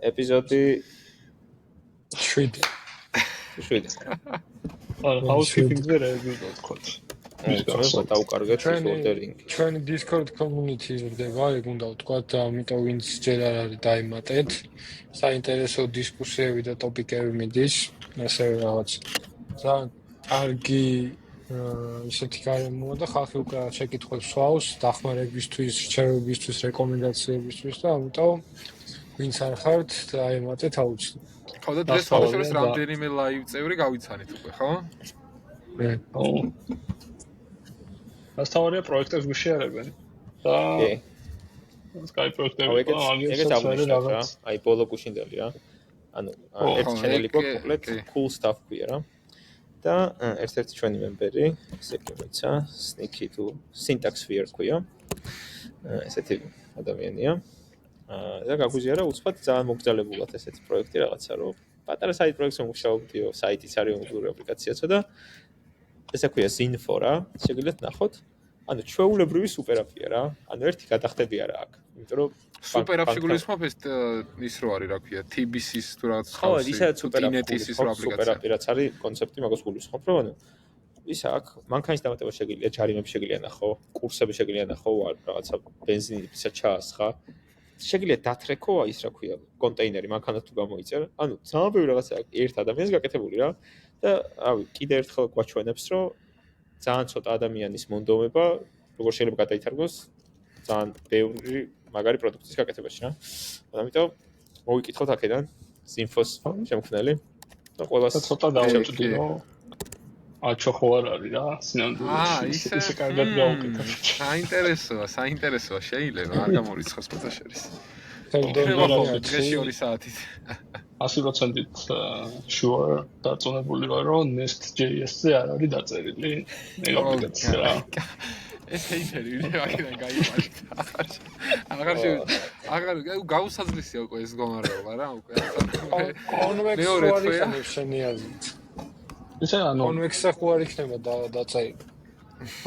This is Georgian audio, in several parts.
ეპიზოდი 7. housekeeping-ზე რეაგირდა თქვათ. ჩვენ დავკარგეთ ორდერინგი. ჩვენი Discord community ზრდება, ეგ უნდა ვთქვათ, ამიტომ ვინც ჯერ არ არის დაიმატეთ. საინტერესო დისკუსიები და ტოპიკები მიდის, ასე რაღაც. ძალიან კარგი ისეთი გარემოა და ხალხი უკვე შეკითხვებს სვავს, დახმარებისთვის, რჩევებისთვის, რეკომენდაციებისთვის და ამიტომ ვინც არ ხართ, დაიმატეთ აუცილებლად. ხო და დღეს ყოველთვის რამდენიმე live წევრი გავიცანით უკვე, ხო? ასთავარია პროექტებს გუშიარებენ და Skype პროექტები ეგეც აღნიშნავს რა, აი ბოლო გუშინდელი რა. ანუ ერთ channel-ი გვაქვს მოკლედ cool stuff ქვია რა. და ერთ-ერთი ჩვენი მემბერი, ესე იგი მოიცა, Sneaky to Syntax Sphere ქვია. ესეთი ადამიანია. და გაგვიზიარა უცბად ძალიან მოგრძალებულად ესეთი პროექტი რაღაცა რომ პატარა საით პროექტზე მუშაობდიო, საიტიც არის მობილური აპლიკაციაცო და ესე ქვია Zinfo რა, შეგიძლიათ ნახოთ. ანუ ჩვეულებრივი სუპერაპია რა. ანუ ერთი გადახდები არა აქ. იმიტომ რომ სუპერაპში გულისხმობ ეს ის რო არის რა ქვია, TBC-ის თუ რაღაც ხო, ისაც სუპერაპი რაც არის კონცეფტი მაგას გულისხმობ, რომ ანუ ისა აქ მანქანის დამატება შეგიძლია, ჯარიმები შეგიძლია ნახო, კურსები შეგიძლია ნახო, რაღაცა ბენზინისა ჩაასხა. შეგიძლია დათრეკო ის რა ქვია, კონტეინერი მანქანას თუ გამოიწერ. ანუ ძალიან ბევრი რაღაცა ერთ ადამიანს გაკეთებული რა. და რავი, კიდე ერთხელ გვაჩვენებს, რომ ძალიან ცოტა ადამიანის მონდომება, როგორ შეიძლება გადაითარგოს ძალიან ბევრი მაგარი პროდუქტის გაკეთებაში რა. ამიტომ მოვიკითხოთ აქედან Zinfo-ს შემქმნელი და ყველას ცოტა დავუჭდი, რომ აჩო ხო არ არის რა, სინამდვილეში. ისე კარგად გავუკეთებ. საინტერესოა, შეიძლება არ გამორიცხოს ფოტოშერის. დღეში 2 საათით. 100%-ით sure დაწონებული ვარ, რომ Nest.js-ზე არ არის დაწერილი ეს აპლიკაცია რა. ეს ინტერვიუ აქედან გაიმართა. აღარ გაუსაძლისია უკვე ეს გომარეობა რა, უკვე. Convex-ი არის შენი აზრით. ისე ანუ Convex-ი ხო არ იქნება დაწერილი.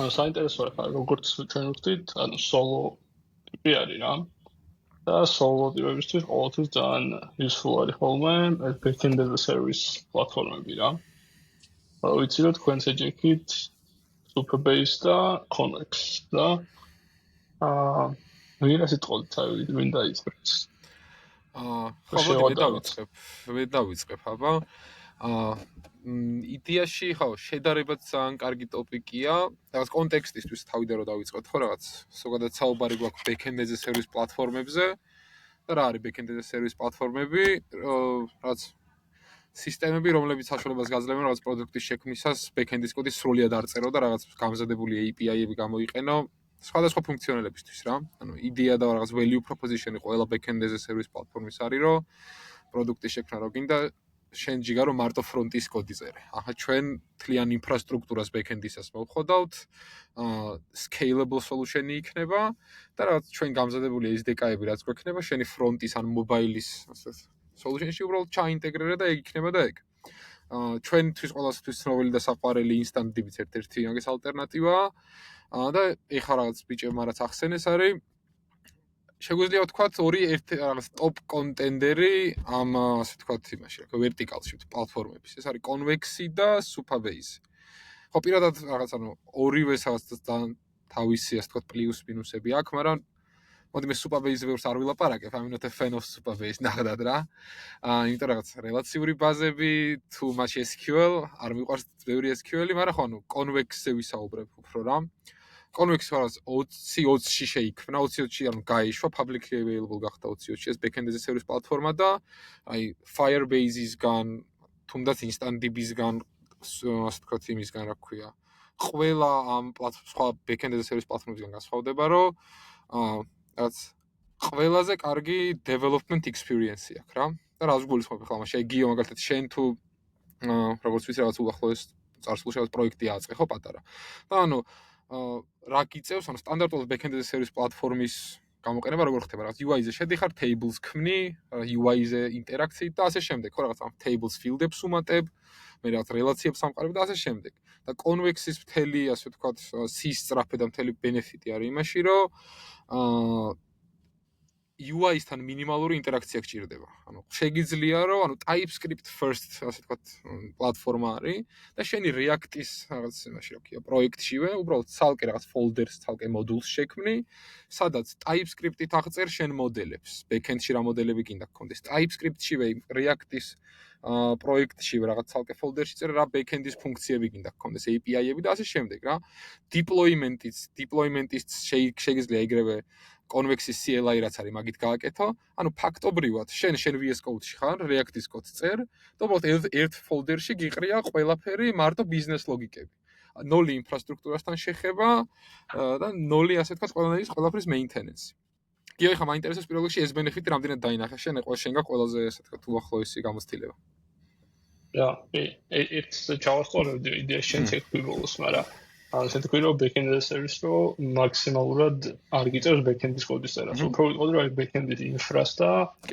ანუ საინტერესოა ხა როგორც ჩვენ ვთქვით, ანუ solo ტიპი არის რა. და solo ტიპებისთვის ყოველთვის ძალიან useful არის ხოლმე ეს backend as a service პლატფორმები რა. ვიცი რომ თქვენც ეჯექით Superbase და Convex და ვირა სიტყვა თავი ვინ დაიწყებს. ხო დავიწყებ აბა. იდეაში ხო შედარებად ძალიან კარგი ტოპიკია. რაღაც კონტექსტისთვის თავიდან რომ დავიწყოთ ხო რაღაც ზოგადად საუბარი გვაქვს backend as a service პლატფორმებზე. და რა არის backend as a service პლატფორმები? რაღაც სისტემები, რომლებიც საშუალებას გაძლევენ რაღაც პროდუქტის შექმნისას backend-ის კოდი სრულად არ წერო და რაღაც გამზადებული API-ები გამოიყენო სხვადასხვა ფუნქციონალებისთვის რა. ანუ იდეა და რაღაც value proposition-ი ყველა backend as a service პლატფორმის არის, რომ პროდუქტის შექმნა რო გინდა შენ ჯიგა რომ მარტო ფრონტის კოდი წერე. ახლა ჩვენ თლიან ინფრასტრუქტურას backend-ისას მოვხოდავთ, scalable solution-ი იქნება და რაღაც ჩვენ გამზადებული SDK-ები რაც გვექნება, შენი ფრონტის ან mobile-ის solution-ში უბრალოდ ჩაინტეგრირე და ეგ იქნება და ეგ. ჩვენთვის ყველასთვის ცნობილი და საყვარელი instant DB-ც ერთ-ერთი მაგის ალტერნატივაა. და ეხლა რაღაც ბიჭებმა რაც ახსენეს არის შეგვიძლია ვთქვათ ორი ერთი რაღაც ტოპ კონტენდერი ამ ასე ვთქვათ იმაში რა ვერტიკალში პლატფორმების. ეს არის Convex-ი და Superbase. ხო პირადად რაღაც ანუ ორივე რაღაც თავისი ასე ვთქვათ პლუს მინუსები აქვს, მაგრამ მოდი მე Superbase-ზე ვერს არ ვილაპარაკებ, I'm not a fan of Superbase ნახდად რა. იმიტომ რაღაც რელაციური ბაზები, too much SQL, არ მიყვარს ბევრი SQL-ი, მაგრამ ხო ანუ Convex-ზე ვისაუბრებ უფრო რა. Convex არის 20-ში შეიქმნა, 20-ში ანუ გაიშვა, publicly available გახდა 20-ში ეს backend as a service პლატფორმა და აი Firebase-ისგან, თუნდაც InstantDB-ისგან, ასე ვთქვათ იმისგან რა ქვია. ყველა ამ სხვა backend as a service პლატფორმებისგან განსხვავდება, რომ რაც ყველაზე კარგი development experience-ი აქვს რა. და რა გულისხმობ ახლა მაშინ გიო მაგალითად შენ თუ როგორც ვიცი რაღაც უახლოეს წარსულში რაღაც პროექტი აწყე ხო პატარა. და ანუ რა გიწევს ანუ სტანდარტულად backend as a service პლატფორმის გამოყენება როგორ ხდება რაღაც UI-ზე შედიხარ tables ქმნი UI-ზე ინტერაქციით და ასე შემდეგ ხო რაღაც ამ tables field-ებს უმატებ მე რაღაც რელაციებს სამყარებ და ასე შემდეგ და Convex-ის მთელი ასე ვთქვათ სისწრაფე და მთელი benefit-ი არის იმაში რომ UI-სთან მინიმალური ინტერაქცია გჭირდება. ანუ შეგიძლია რომ TypeScript first, ასე ვთქვათ, პლატფორმა არის და შენი React-ის რაღაც იმაში რა ქვია, პროექტშივე უბრალოდ ცალკე რაღაც folder-ს, ცალკე module-ს შექმნი, სადაც TypeScript-ით აღწერ შენ მოდელებს. Backend-ში რა მოდელები გინდა გქონდეს. TypeScript-შივე React-ის პროექტშივე რაღაც ცალკე folder-ში წერ რა backend-ის ფუნქციები გინდა გქონდეს, API-ები და ასე შემდეგ რა. Deployment-ის შეგიძლია ეგრევე Convex-ის CLI რაც არის მაგით გააკეთო. ანუ ფაქტობრივად შენ VS Code-ში ხარ, React-ის კოდს წერ და უბრალოდ ერთ folder-ში გიყრია ყველაფერი მარტო ბიზნეს ლოგიკები. ნოლი ინფრასტრუქტურასთან შეხება და ნოლი ასე ვთქვათ ყველაფრის maintenance. გიო ხა მაინტერესებს პირველ რიგში ეს benefit-ი რამდენად დაინახა შენ შენ გაქვს ყველაზე ასე ვთქვათ უახლოესი გამოცდილება. Yeah, it's the JavaScript idea შენ შეგვიგულოს, მაგრამ ასე თქვი რომ backend as a service რო მაქსიმალურად არ გიწევს backend-ის კოდის წერას. უფრო ვიყო რომ backend-ის ინფრას და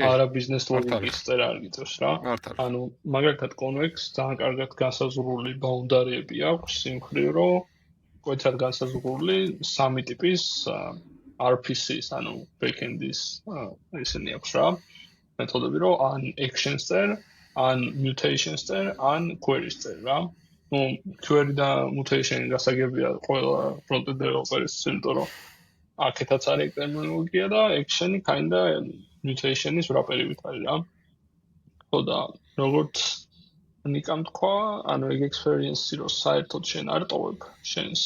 არა business logic-ის წერა არ გიწევს რა. ანუ მაგალითად Convex ძალიან კარგად განსაზღვრული boundary-ები აქვს იმ მხრივ რომ ყოველთვის განსაზღვრული სამი ტიპის RPC-ს, ანუ backend-ის ესენი აქვს რა. მეთოდები რომ ან actions წერ, ან mutations წერ, ან queries წერ რა. Query და mutation გასაგებია ყველა front-end developer-ის, იმიტომ რომ აქეთაც არის ტერმინოლოგია და action-ი kinda mutation-ის wrapper-ით არის რა. ხო და როგორც ნიკამ თქვა, ანუ ეგ experience-ი რომ საერთოდ შენ არ ტოვებ შენს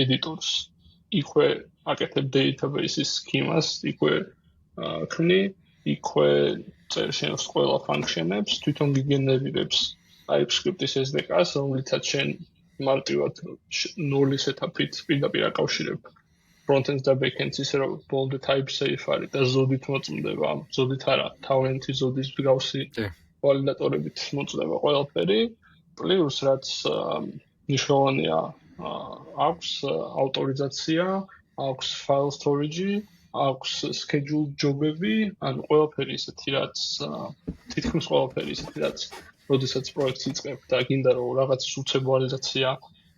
editors, იქვე აკეთებ database-ის schema-ს, იქვე ქმნი, იქვე წერ შენს ყველა function-ებს, თვითონ გიგენერირებს TypeScript-ის SDK-ს, რომლითაც შენ მარტივად ნული setup-ით პირდაპირ აკავშირებ front-end და back-end-ს, ისე რომ bold type safe არის და ზოდით მოწმდება, ზოდით არა, თავიანთი ზოდის მსგავსი ვალიდატორებით მოწმდება ყველაფერი, პლუს რაც მნიშვნელოვანია, აქვს ავტორიზაცია, აქვს file storage-ი, აქვს schedule job-ები, ანუ ყველაფერი ისეთი რაც თითქმის ყველაფერი ისეთი რაც როდესაც პროექტს იწყებ და გინდა რომ რაღაც უცებუალიზაცია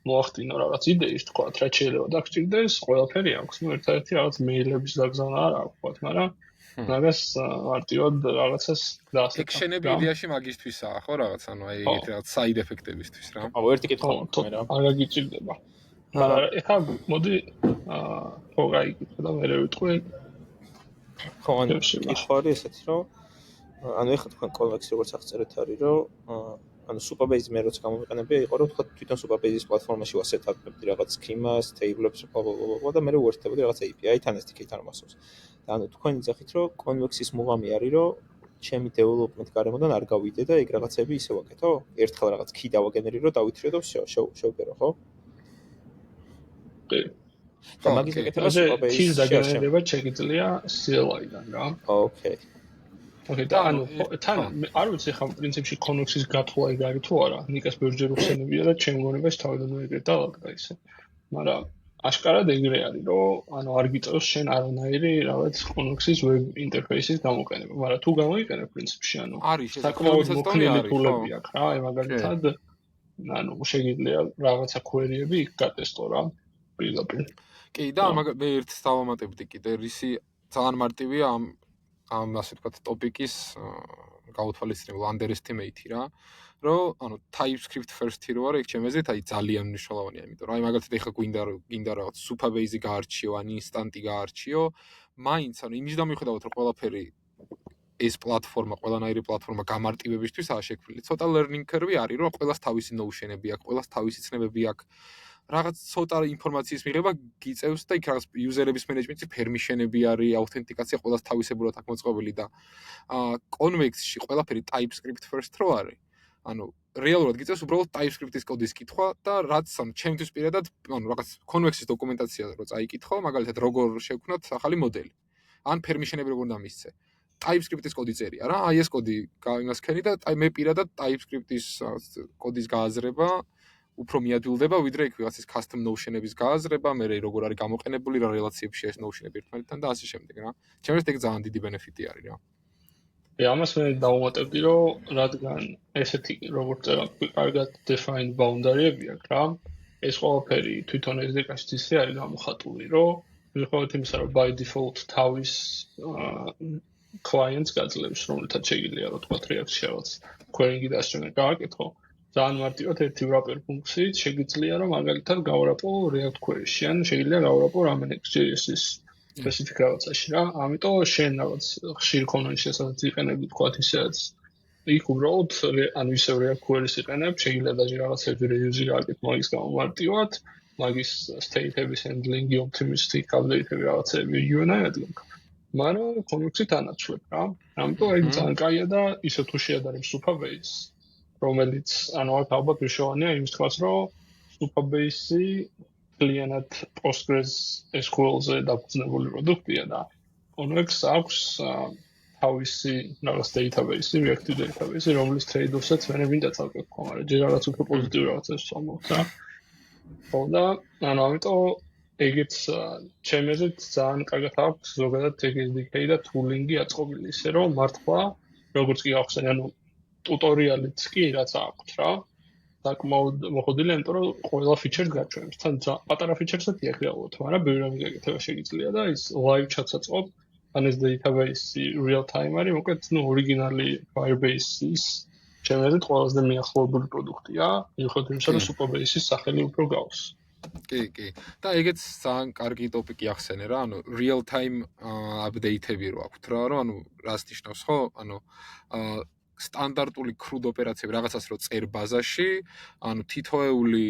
მოახდინო რაღაც იდეის თქვა, რაც შეიძლება დაგჭირდეს, ყველაფერი აქვს. ნუ ერთ-ერთი რაღაც მეილების დაგზავნა არ აქვს, ვთქვათ, მაგრამ მაგას მარტივად რაღაცას დაასწრებ. ექშენები იდეაში მაგისთვისაა, ხო რაღაც, ანუ აი ეგეთი რაღაც side effect-ებისთვის რა. აუ ერთი კითხვა მაქვს მე რა. არ გაგიჭირდება. მაგრამ ეხლა მოდი ხო გაიგე და მე ვიტყვი. ხო, ანუ კითხვა არის ესეთი, რომ ანუ ეხლა თქვენ Convex როგორც აღწერეთ არის, რომ ანუ Supabase მე როცა გამოვიყენებია, იყო რომ თქვა თვითონ Supabase-ის პლატფორმაში ვასეტაპებდი რაღაც schema-ს, table-ებს და მე ვუერთდებოდი რაღაც API-თან SDK-თან მასობს. და ანუ თქვენი ძახით რომ Convex-ის მუღამი არის, რომ ჩემი development გარემოდან არ გავიდე და ეგ რაღაცები ისე ვაკეთო? ერთხელ რაღაც key დავაგენერირო, დავითრიო და შევგერო, ხო? კი. და მაგის ეკეთება Supabase-ის key-ს დაგენერება შეგიძლია CLI-დან რა. ოკეი. ოკეი, და ანუ თან არ ვიცი ხა პრინციპში Convex-ის გათვლა ეგ არის თუ არა. ნიკას ბევრჯერ უხსენებია და ჩემ გონებას თავიდან მოიგეთ და ლაგდა ისე. მაგრამ აშკარად ეგრე არის, რომ ანუ არ გიწევს შენ არანაირი რაღაც Convex-ის web interface-ის გამოყენება, მაგრამ თუ გამოიყენებ პრინციპში, ანუ საკმაოდ მოკლე ტულები აქვს რა, აი მაგალითად ანუ შეგიძლია რაღაცა query-ები იქ გატესტო რა. პირდაპირ. კი, და მე ერთს დავამატებდი კიდე, რისი ძალიან მარტივია ამ ასე ვთქვათ ტოპიკის გაუთვალისწინებელ underestimate-ი რა, რომ ანუ TypeScript first-ი რო არის, ეგ ჩემ აზრით აი ძალიან მნიშვნელოვანია, იმიტომ რომ აი მაგალითად ეხლა გვინდა რაღაც Supabase-ი გაარჩიო, ან Instant-ი გაარჩიო, მაინც ანუ იმის დამიხედავად რომ ყველაფერი ეს პლატფორმა, ყველანაირი პლატფორმა გამარტივებისთვისაა შექმნილი. ცოტა learning curve-ი არის, რომ ყველას თავისი notion-ები აქვს, ყველას თავისი ცნებები აქვს. რაღაც ცოტა ინფორმაციის მიღება გიწევს და იქ რაღაც user-ების management-ი permission-ები არის, აუთენტიკაცია ყველას თავისებურად აქვს მოწყობილი და Convex-ში ყველაფერი TypeScript first რო არის. ანუ რეალურად გიწევს უბრალოდ TypeScript-ის კოდის კითხვა და რაც ანუ ჩემთვის პირადად ანუ რაღაც Convex-ის დოკუმენტაცია რო წაიკითხო, მაგალითად როგორ შევქმნათ ახალი მოდელი. ან permission-ები როგორ დამისცე. TypeScript-ის კოდი წერია რა, აი ეს კოდი იმას ქენი და მე პირადად TypeScript-ის კოდის გააზრება უფრო მიადვილდება, ვიდრე იქ ვიღაცის custom notion-ების გააზრება, მე როგორ არის გამოყენებული, რა რელაციებში ეს notion-ები ერთმანეთთან და ასე შემდეგ რა. ჩემთვის ეგ ძალიან დიდი benefit-ი არის რა. ამას მე დავუმატებდი, რომ რადგან ესეთი როგორც წერა, კარგად defined boundary-ები აქვს რა. ეს ყველაფერი თვითონ SDK-ში ისე არის გამოხატული, რომ მიუხედავად იმისა, რომ by default თავის clients გაძლევს, რომელთაც შეიძლება რომ თქვა React-ში რაღაც query-ი დასჯენა გააკეთო. ძალიან მარტივად ერთი wrapper ფუნქციით შეგიძლია რომ მაგალითად გავარაპო React query-ში, ან შეიძლება გავარაპო რამე Next.js-ის specific რაღაცაში რა. ამიტომ შენ რაღაც ხშირ convention-ში სადაც იყენებდი თქვა ისეაც იქ უბრალოდ ანუ ისევ React query-ს იყენებ, შეიძლება даже რაღაცები reuse-ი გააკეთო მაგის გამო მარტივად, მაგის state-ების handling-ი, optimistic update-ები რაღაცები UNI-ად გქონდა. მაგრამ convex-ით ანაცვლებ რა. ამიტომ ეგ ძალიან კაია და ისე თუ შეადარებს Supabase, რომელიც ანუ აქ ალბათ მნიშვნელოვანია იმის თქված, რომ Supabase-ი კლიენტად Postgres SQL-ზე დაფუძნებული პროდუქტია და convex აქვს თავისი რაღაც database-ი, reactive database-ი, რომლის trade-offs-აც მე მინდა წავკე გქო, მაგრამ ჯერ რაღაც უფრო პოზიტიური რაღაცებს ვამბობ რა. ხო და ანუ ამიტომ ეგეც ჩემი აზრით ძალიან კარგად აქვს ზოგადად ეგ SDK და tooling-ი აწყობილი ისე რომ მართლა როგორც კი ახსენე, ანუ ტუტორიალიც კი რაც აქვს რა. საკმაოდ მოხდილი, იმიტომ რომ ყველა feature-ს გაჩვენებს. თან პატარა feature-საც იახიალოთ, მაგრამ ბევრი რამე გაკეთება შეიძლება და ის live chat-საც ყოფ, ან ეს database-ი real time არის, მოკლედ, ნუ ორიგინალი Firebase-ის ჩემი აზრით ყველაზე მიახლოებული პროდუქტია, მიუხედავად იმისა, რომ Supabase-ის სახელი უფრო გავს. კი. და ეგეც ძალიან კარგი ტოპიკი ახსენე რა, ანუ real time update-ები რო აქვთ რა, რომ ანუ რას ნიშნავს ხო? ანუ სტანდარტული CRUD ოპერაციები რაღაცას რო წერ ბაზაში, ანუ თითოეული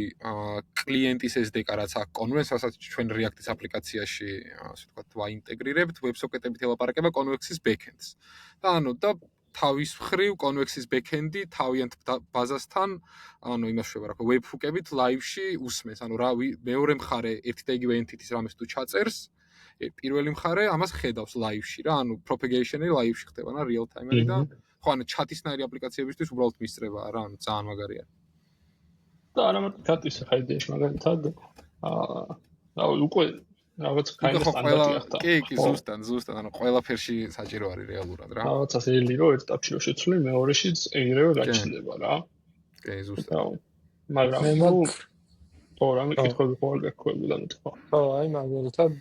კლიენტის SDK რაც აქვს Convex, რასაც ჩვენ React-ის აპლიკაციაში, ასე ვთქვათ, ვაინტეგრირებთ, WebSocket-ებით ელაპარაკება Convex-ის backend-ს. და ანუ და თავის მხრივ Convex-ის backend-ი თავიანთ ბაზასთან, ანუ იმას შევა რა, webhook-ებით live-ში უსმენს, ანუ რა მეორე მხარე ერთი და იგივე entity-ის რამეს თუ ჩაწერს, პირველი მხარე ამას ხედავს live-ში რა, ანუ propagation-ი live-ში ხდება რა, real time-ი და ხო, ანუ chat-ისნაირი აპლიკაციებისთვის უბრალოდ მისწრებაა რა, ანუ ძალიან მაგარი არის. და არა მარტო chat-ის ხაიდეში მაგალითად რავი უკვე რაღაც kind of სტანდარტი ახლა. კი, ზუსტად, ანუ ყველაფერში საჭირო არის რეალურად რა. რაღაცას ელი რო ერთ ეტაპში რო შეცვლი, მეორეშიც ეგრევე გაჩნდება რა. კი, ზუსტად. მაგრამ მე ხო, რამე კითხვები ხო არ გქონდა მეთქვა. ხო, აი მაგალითად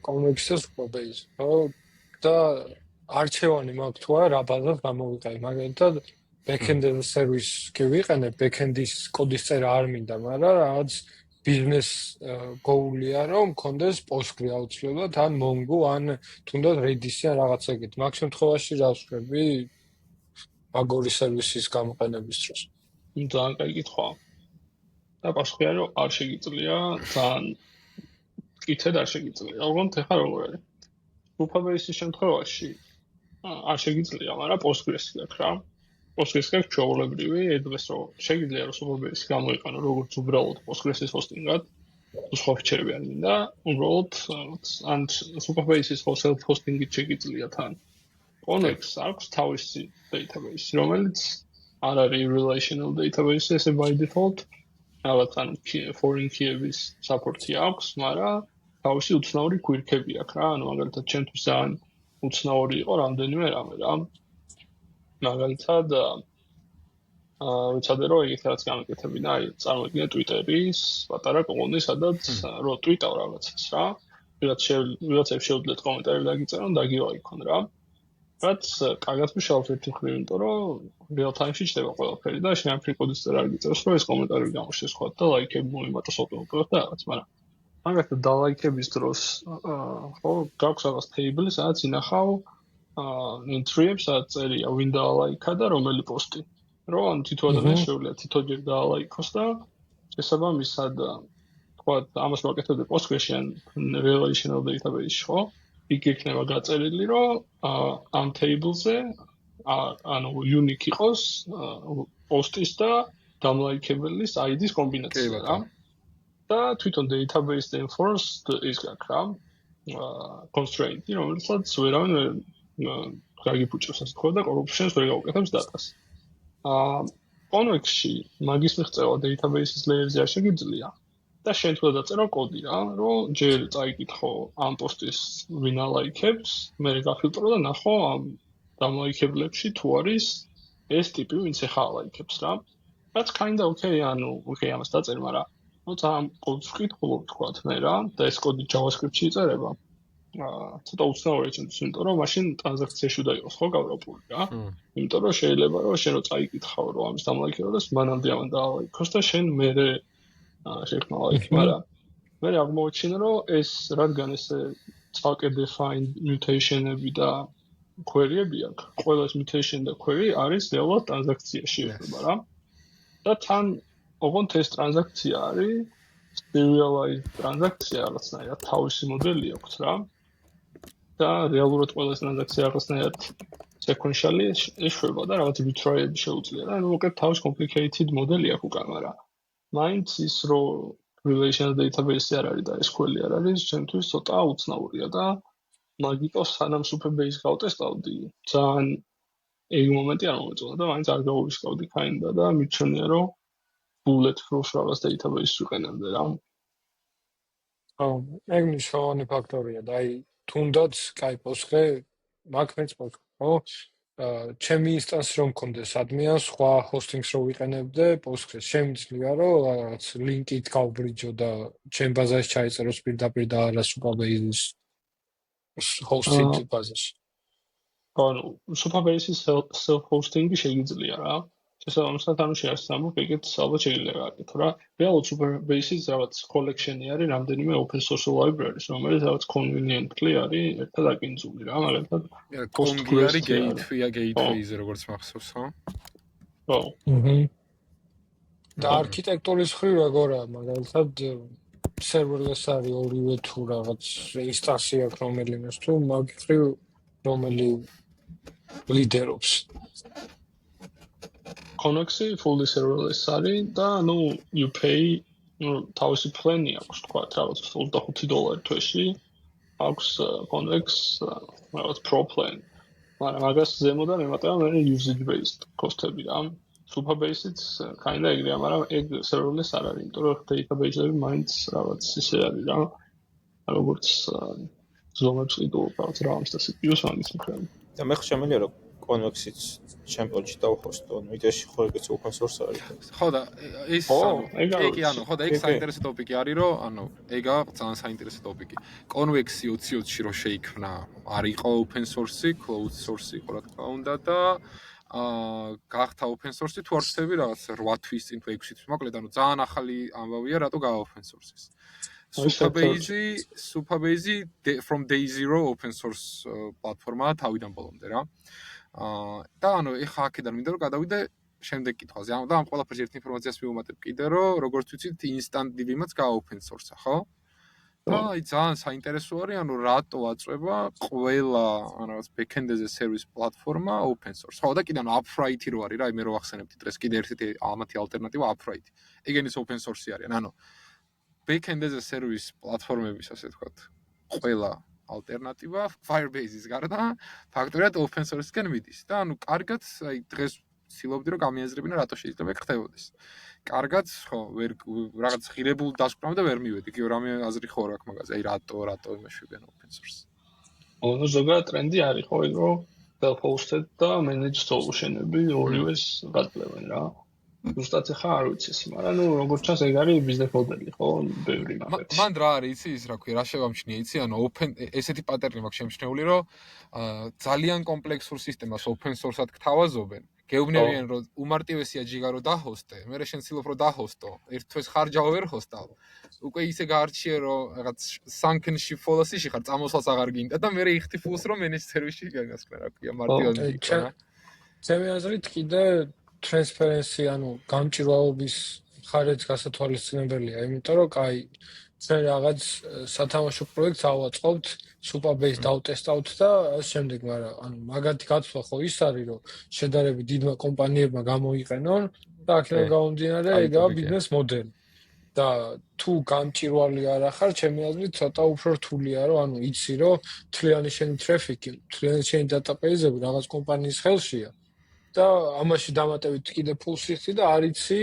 Convex-ის Supabase. ხო, და არჩევანი მაქვს თუ არა რა ბაზას გამოვიყენე. მაგალითად backend as a service კი ვიყენებ, backend-ის კოდის წერა არ მინდა, მაგრამ რაღაც business goal-ია რომ მქონდეს Postgre აუცილებლად ან Mongo ან თუნდაც Redis-ი ან რაღაც ეგეთ. მაგ შემთხვევაში რა ვშვები მაგორი სერვისის გამოყენების დროს? ძალიან კარგი კითხვაა. და პასუხია რომ არ შეგიძლია, ძალიან კითხეთ არ შეგიძლია. ოღონდ ეხლა როგორ არის? Supabase-ის შემთხვევაში არ შეგიძლია, მაგრამ Postgres-ი გაქვს რა. Postgres-ი გაქვს ჩვეულებრივი, ედლეს რომ შეგიძლია რომ Supabase-ი გამოიყენო როგორც უბრალოდ Postgres-ის hosting-ად, სხვა ფიჩერები არ მინდა, უბრალოდ ან Supabase-ის self hosting-ით შეგიძლია თან. Convex აქვს თავისი database, რომელიც არ არის relational database ესე by default, რაღაც ან foreign key-ების support-ი აქვს, მაგრამ თავისი უცნაური quirk-ები აქვს რა, ანუ მაგალითად ჩემთვის ძალიან უცნაური იყო რამდენიმე რამე რა. მაგალითად ვიცადე რომ ეგეთ რაღაც გამეკეთებინა, აი წარმოგიდგენთ Twitter-ის პატარა კოლონი, სადაც რო ტვიტავ რაღაცას რა, ვიღაცებს შეუძლიათ კომენტარები დაგიწერონ, დაგივაიქონ რა. რაც კარგად მუშაობს ერთი მხრივ, იმიტომ რომ real time-ში ჩდება ყველაფერი და შენ ამ კოდის წერა არ გიწერს, რომ ეს კომენტარები გამოჩნდეს ხოლმე და ლაიქები მოიმატოს ავტომატურად და რაღაც, მაგრამ მაგალითად დალაიქების დროს ხო გაქვს რაღაც table-ი, სადაც ინახავ entry-ებს, სადაც წერია win დაალაიქა და რომელი პოსტი. რომ ან თითო ადამიანი შეუძლია თითოჯერ დაალაიქოს და შესაბამისად თქვა ამას ვაკეთებდი Postgres-ში ან relational database-ში, ხო? იქ იქნება გაწერილი, რომ ამ table-ზე ანუ unique იყოს პოსტის და დამლაიქებელის ID-ის კომბინაცია რა. და თვითონ database-ზე enforced ის გაქვს რა. constraint-ი, რომელსაც ვერავინ გაგიფუჭებს, ასე თქვა და corruption-ს ვერ გაუკეთებს data-ს. Convex-ში მაგის მიღწევა database-ის layer-ზე არ შეგიძლია. და შენ თუ დაწერო კოდი რა, რომ ჯერ წაიკითხო ამ პოსტის ვინ ალაიქებს, მე გაფილტრო და ნახო ამ დამლაიქებლებში თუ არის ეს ტიპი, ვინც ეხა ალაიქებს რა. რაც kind of okay, ანუ okay, ამას დაწერ, მაგრამ ძალიან კოდს ვკითხულობ თქვათ მე რა და ეს კოდი JavaScript-ში იწერება. ცოტა უცნაური ჩემთვის, იმიტომ რომ მაშინ ტრანზაქციაში უნდა იყოს ხო გავრაპული რა. იმიტომ რომ შეიძლება რომ შენ რო წაიკითხავ რომ ამის დამლაიქროს მანამდე ამან დაალაიქოს და შენ მერე შექმნა ლაიქი, მაგრამ მე აღმოჩინე რომ ეს რადგან ეს ცალკე defined mutation-ები და query-ები აქვს, ყველა ეს mutation და query არის რეალურად ტრანზაქციაში ეხება რა. და თან ოღონდ ეს ტრანზაქცია არის serialized ტრანზაქცია რაღაცნაირად თავისი მოდელი აქვს რა. და რეალურად ყველა ეს ტრანზაქცია რაღაცნაირად sequentially ეშვება და რაღაც retry-ები შეუძლია და მოკლედ თავის complicated მოდელი აქვს უკან, მაგრამ მაინც ის რომ relational database-ი არ არის და SQL-ი არ არის, ჩემთვის ცოტა უცნაურია და მაგიტო სანამ super base გავტესტავდი, ძალიან ეგ მომენტი არ მომეწონა და მაინც არ გავუვისკავდი kinda და მიჩვენია რომ bulletproof რაღაც database ვიყენებდი რა. ეგ მნიშვნელოვანი ფაქტორია და აი თუნდაც კაი Postgre მაგ მეც Postgre, ხო? ჩემი ინსტანსი რომ მქონდეს admin-ს, სხვა hosting-ს რო ვიყენებდე, Postgre-ს შემიძლია რომ რაღაც link-ით გავბრიჯო და ჩემ ბაზაში ჩაიწეროს პირდაპირ და არა Supabase-ის hosting ბაზაში. ანუ Supabase-ის self-hosting-ი შეიძლება რა. შესაბამისად ანუ შეასწავლო ეგეც ალბათ შეიძლება გაკეთო რა. რეალურად Supabase-ის რაღაც collection-ი არის რამდენიმე open source library-ს, რომელიც რაღაც conveniently არის ერთად აკინძული რა, მაგალითად Postgre არის gateway-ზე როგორც მახსოვს, ხო? ხო. და არქიტექტურის მხრივ როგორია, მაგალითად serverless არის ორივე თუ რაღაც ინსტანსი აქვს რომელიმეს თუ მაგ მხრივ რომელი ლიდერობს. Connex-ი fully serverless არის და ნუ you pay თავისი plan-ი აქვს თქვა რაღაც $25 თვეში აქვს Connex რაღაც pro plan. მაგრამ მაგას ზემოდან ემატება მე usage based cost-ები რა. Supabase-იც kinda ეგრეა, მაგრამ ეგ serverless არ არის, იმიტომ რომ database-ები მაინც რაღაც ისე არის რა. როგორც ზომებს ყიდულობ რაღაც რამს და CPU-ს ამის მხრივ. და მე ხშემელია რომ Convex-იც ჩემპიონში დავხოსტო, ანუ იდეაში ხო ეგეც open source არის. ხო და ეს ეგ ანუ ხო და ეგ საინტერესო ტოპიკი არის რომ ანუ ეგა ძალიან საინტერესო ტოპიკი. Convex-ი 2020-ში რო შეიქმნა, არ იყო open source-ი, closed source-ი იყო რა თქმა უნდა და გახდა open source-ი თუ არ ვცდები რაღაც 8 თვის წინ თუ 6 თვის, მოკლედ ანუ ძალიან ახალი ამბავია რატო გავა open source-ის. Supabase from day zero open source პლატფორმაა თავიდან ბოლომდე რა. და ანუ ეხა აქედან მინდა რომ გადავიდე შემდეგ კითხვაზე. ანუ და ამ ყველაფერს ერთ ინფორმაციას მივუმატებ კიდე რომ როგორც ვიცით instant DB-მაც გავა open source-ა, ხო? და აი ძალიან საინტერესო არის, ანუ რატო აწვება ყველა რაღაც backend-ზე service პლატფორმა open source. ხო და კიდე ანუ Upright-ი რო არის რა, მე რო ახსენებდი დღეს კიდე ერთი ამათი ალტერნატივა Upright. ეგენის open source-ი არიან. ანუ backend-ზე service პლატფორმების ასე ვთქვათ, ყველა ალტერნატივა Firebase-ის გარდა ფაქტობრივად open source-ისგან მიდის. და ანუ კარგად, აი დღეს ვცდილობდი რომ გამიაზრებინა რატო შეიძლება ხდებოდეს. კარგად, ხო, ვერ რაღაც ღირებულ დასკვნამდე ვერ მივედი. კი რამე აზრი ხო რა აქვს მაგაზე. აი რატო იმეშვებიან open source. ანუ ზოგადად ტრენდი არის ხო, ეგ რომ self-hosted და managed solution-ები ორივეს გადალებენ რა. ზუსტად ხა არ ვიცი, მაგრამ ნუ როგორც ჩანს ეგ არის ბიზნეს მოდელი, ხო? ბევრი მაგათი. მან რა არის იცი ის რა ქვია, რა შევამჩნია იცი, ანუ open ესეთი პატერნი მაქვს შემჩნეული, რომ ძალიან კომპლექსურ სისტემას open source-ად გთავაზობენ. გეუბნებიან რომ უმარტივესია ჯიგა რო დაჰოსტე, მერე შენ ცდილობ რომ დაჰოსტო, ერთ თვეს ხარჯავ ვერ ჰოსტავ. უკვე ისე გაარჩიე რომ რაღაც sunken ship fallacy-ში ხარ, წამოსვლას აღარ გინდა და მერე იხდი ფულს რომ managed service-ში გაგასკნა, რა ქვია, მარტივად იქნება. ჩემი აზრით კიდე transparency, ანუ გამჭირვალობის ხარეც გასათვალისწინებელია, იმიტომ რომ კაი ჩვენ რაღაც სათამაშო პროექტს ავაწყობთ, Supabase დავტესტავთ და ამ შემდეგ, მაგრამ ანუ მაგათი გაცვლა ხო ის არის, რომ შედარებით დიდმა კომპანიებმა გამოიყენონ და აქედან გამომდინარე ეგაა ბიზნეს მოდელი. და თუ გამჭირვალი არ ახარ, ჩემი აზრით ცოტა უფრო რთულია, რომ ანუ იცი, რომ თლიანი შენი ტრაფიკი, თლიანი შენი დატაბეიზები რაღაც კომპანიის ხელშია. და ამაში დამატებით კიდე ფულს იხდი და არ იცი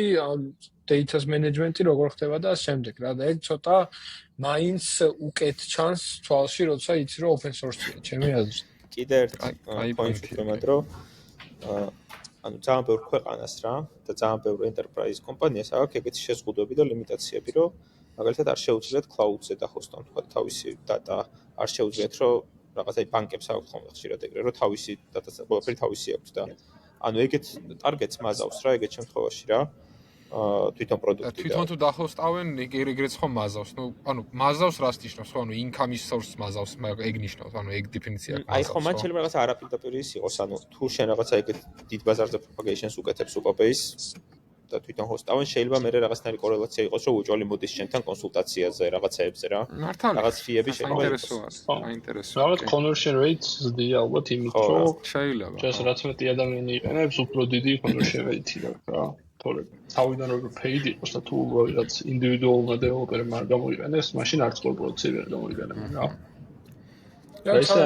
data management-ი როგორ ხდება და ამ შემდეგ რა და ეგ ცოტა მაინც უკეთ ჩანს თვალში, როცა იცი რომ open source-ია, ჩემი აზრით. კიდე ერთ პოინტი ვიმატრო. ანუ ძალიან ბევრ ქვეყანას რა და ძალიან ბევრ enterprise კომპანიას აქვს ეგეთი შეზღუდვები და ლიმიტაციები, რომ მაგალითად არ შეუძლიათ cloud-ზე დახოსტონ თქვა თავისი data, არ შეუძლიათ რომ რაღაცა ბანკებს აქვს ხოლმე ხშირად ეგრე, რომ თავისი data ყველაფერი თავისი აქვს და ანუ ეგეთ targets მაზავს რა ეგეთ შემთხვევაში რა. თვითონ პროდუქტი და თვითონ თუ დახოსტავენ ეგრეც ხომ მაზავს. ნუ ანუ მაზავს რას ნიშნავს? ხო ანუ income source მაზავს, ეგ ნიშნავს, ანუ ეგ დეფინიცია აქვს. აი ხო, მათ შეიძლება რაღაცა არაპირდაპირ ის იყოს, ანუ თუ შენ რაღაცა ეგეთ დიდ ბაზარზე propagation-ს უკეთებს Supabase და თვითონ ჰოსტავენ, შეიძლება მე რაღაცნაირი კორელაცია იყოს, რომ უჭველი მოდის შენთან კონსულტაციაზე, რაღაცეებზე რა. რაღაც ფიები შეიძლება აინტერესოა, აინტერესოა. რაღაც conversion rates ზდია ალბათ იმით, რომ შეიძლება. ჯერ რაც მეტი ადამიანი იყენებს, უფრო დიდი conversion rate-ი აქვს რა. თორე თავიდან როგორ paid იყოს და თუ რაღაც individual developer-მა არ გამოიყენებს, მაშინ არც კორპორაციები არ გამოიყენებენ რა. და ესე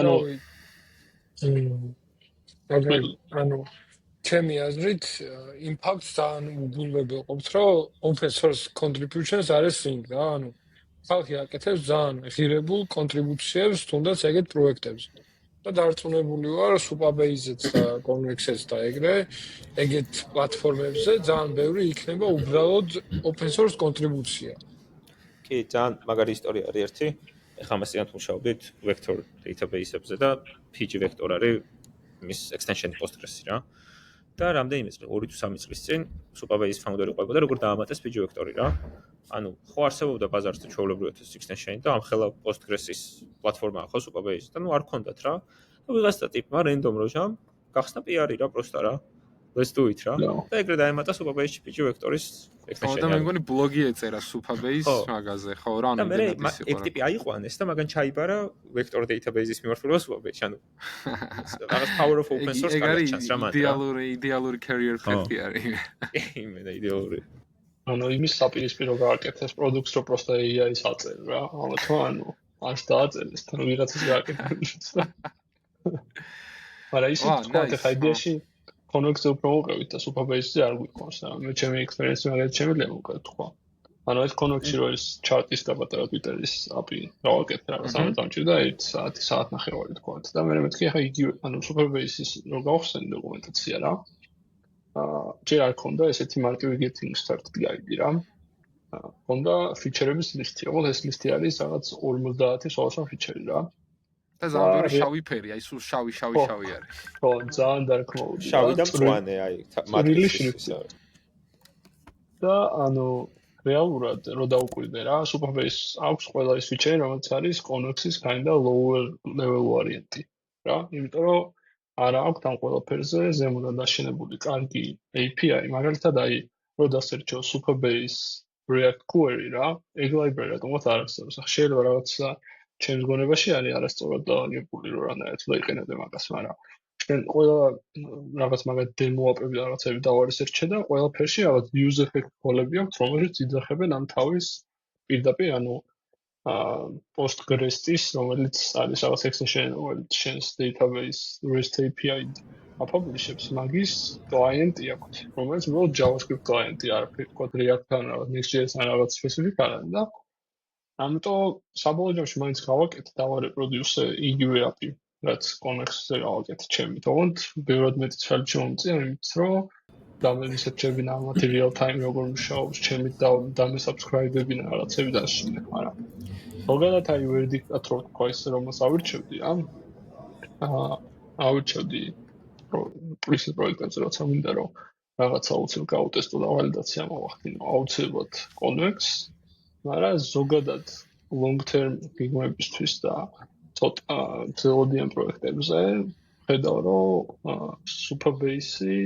ანუ ჩემი აზრით impact ძალიან უგულებელ ყოფს, რომ open source contributions არის thing რა, ანუ ხალხი აკეთებს ძალიან ღირებულ კონტრიბუციებს თუნდაც ეგეთ პროექტებზე. და დარწმუნებული ვარ Supabase-ზეც და Convex-ზეც და ეგეთ პლატფორმებზე ძალიან ბევრი იქნება უბრალოდ open source კონტრიბუცია. კი, ძალიან მაგარი ისტორია არის ერთი. ეხლა მასთან ვმუშაობდით vector database-ებზე და PG vector არის მის extension Postgres-ი რა. და რამდენიმე წელი 2 თუ 3 წლის წინ Supabase founder-ი ყვებოდა როგორ დაამატეს PG vector-ი რა. ანუ ხო არსებობდა ბაზარზე ჩვეულებრივად extension-ი და ამხელა Postgres-ის პლატფორმაა ხო Supabase და ნუ არ ქონდათ რა. და ვიღაცა ტიპმა random როჟამ გახსნა PR-ი რა პროსტა რა. Let's do it რა. და ეგრე დაემატა Supabase-ში PG vector-ის extension-ი. და მე მგონი ბლოგი ეწერა Supabase მაგაზე, ხო რა, ანუ ეგ ტიპი აიყვანეს და მაგან ჩაიბარა vector database-ის მიმართულება Supabase-ში, ანუ რაღაც power of open source კარგად რა მანდ. იდეალური career path-ი არის. იმენა იდეალური. ანუ იმის საპირისპირო გააკეთეს პროდუქტს, რომ პროსტა AI-ს აწერ რა. ამათო ანუ არც დააწერეს, თან ვიღაცას გააკეთეს. მაგრამ ისიც თქვა ხა იდეაში Convex-ზე უფრო მოვყევით და Supabase-ზე არ გვიყვანს და მე ჩემი ექსპერიენსი მაგალითად შემიძლია მოვყევ თქვა. ანუ ეს Convex-ი რო ეს ჩარტის და პატარა Twitter-ის API გავაკეთე რაღაც ამას დამჭირდა 1 საათი, საათნახევარი თქვა და მე მეთქი ხა იგივე ანუ Supabase-ის რო გავხსენი დოკუმენტაცია რა. ჯერ არ ქონდა ესეთი მარტივი getting started guide რა. ქონდა ფიჩერების ლისტი, ოღონდ ეს ლისტი არის რაღაც 50 სოლუსიონ ფიჩერი რა. და ძალიან ბევრი შავი ფერი, აი სულ შავი არის. ხო, ძალიან დარქმოუდი. შავი და მწვანე, აი მატრიცის. და ანუ რეალურად რო დაუკვირდე რა, Supabase აქვს ყველა ის ფიჩერი, რომელიც არის Convex-ის kinda lower level variant-ი რა, იმიტომ რომ არა აქვს ამ ყველაფერზე ზემოდან დაშენებული კარგი API, მაგალითად აი რო დასერჩო Supabase React Query რა, ეგ library რატომაც არ არსებობს. შეიძლება რაღაცა ჩემს გონებაში არის არასწორად დაალაგებული რომ რანაირად დაიყენებდე მაგას, მაგრამ ჩვენ ყველა რაღაც მაგათ დემოაპები და რაღაცები დავარესერჩე და ყველაფერში რაღაც use effect call-ები აქვს, რომელიც იძახებენ ამ თავის პირდაპირ, ანუ Postgres-ის, რომელიც არის რაღაც extension, რომელიც შენს database REST API აპაბლიშებს, მაგის client-ი აქვს, რომელიც უბრალოდ JavaScript client-ი არის, თქო React-თან რაღაც Next.js-თან რაღაც specific არის და ამიტომ საბოლოო ჯამში მაინც გავაკეთე და ვარეპროდიუსე იგივე API, რაც Convex-ზე გავაკეთე ჩემი. თუმცა ბევრად მეტი ცალი შემომწია, იმით რომ დამესერჩებინა ამ material time როგორ მუშაობს, ჩემი დამესაბსკრაიბებინა რაღაცები დასშინე, მაგრამ ზოგადად აი ვერ დიქტატორ თქვა ისე რომ ავირჩევდი რა. ავირჩევდი პროექტის პროექტებზე როცა მინდა რომ რაღაცა უცებ გავუტესტო და ვალიდაცია მოვახდინო აუცილებლად Convex. მაგრამ ზოგადად long term გეგმებისთვის და ცოტა ძელოდიან პროექტებზე ხედავ რომ Supabase-ი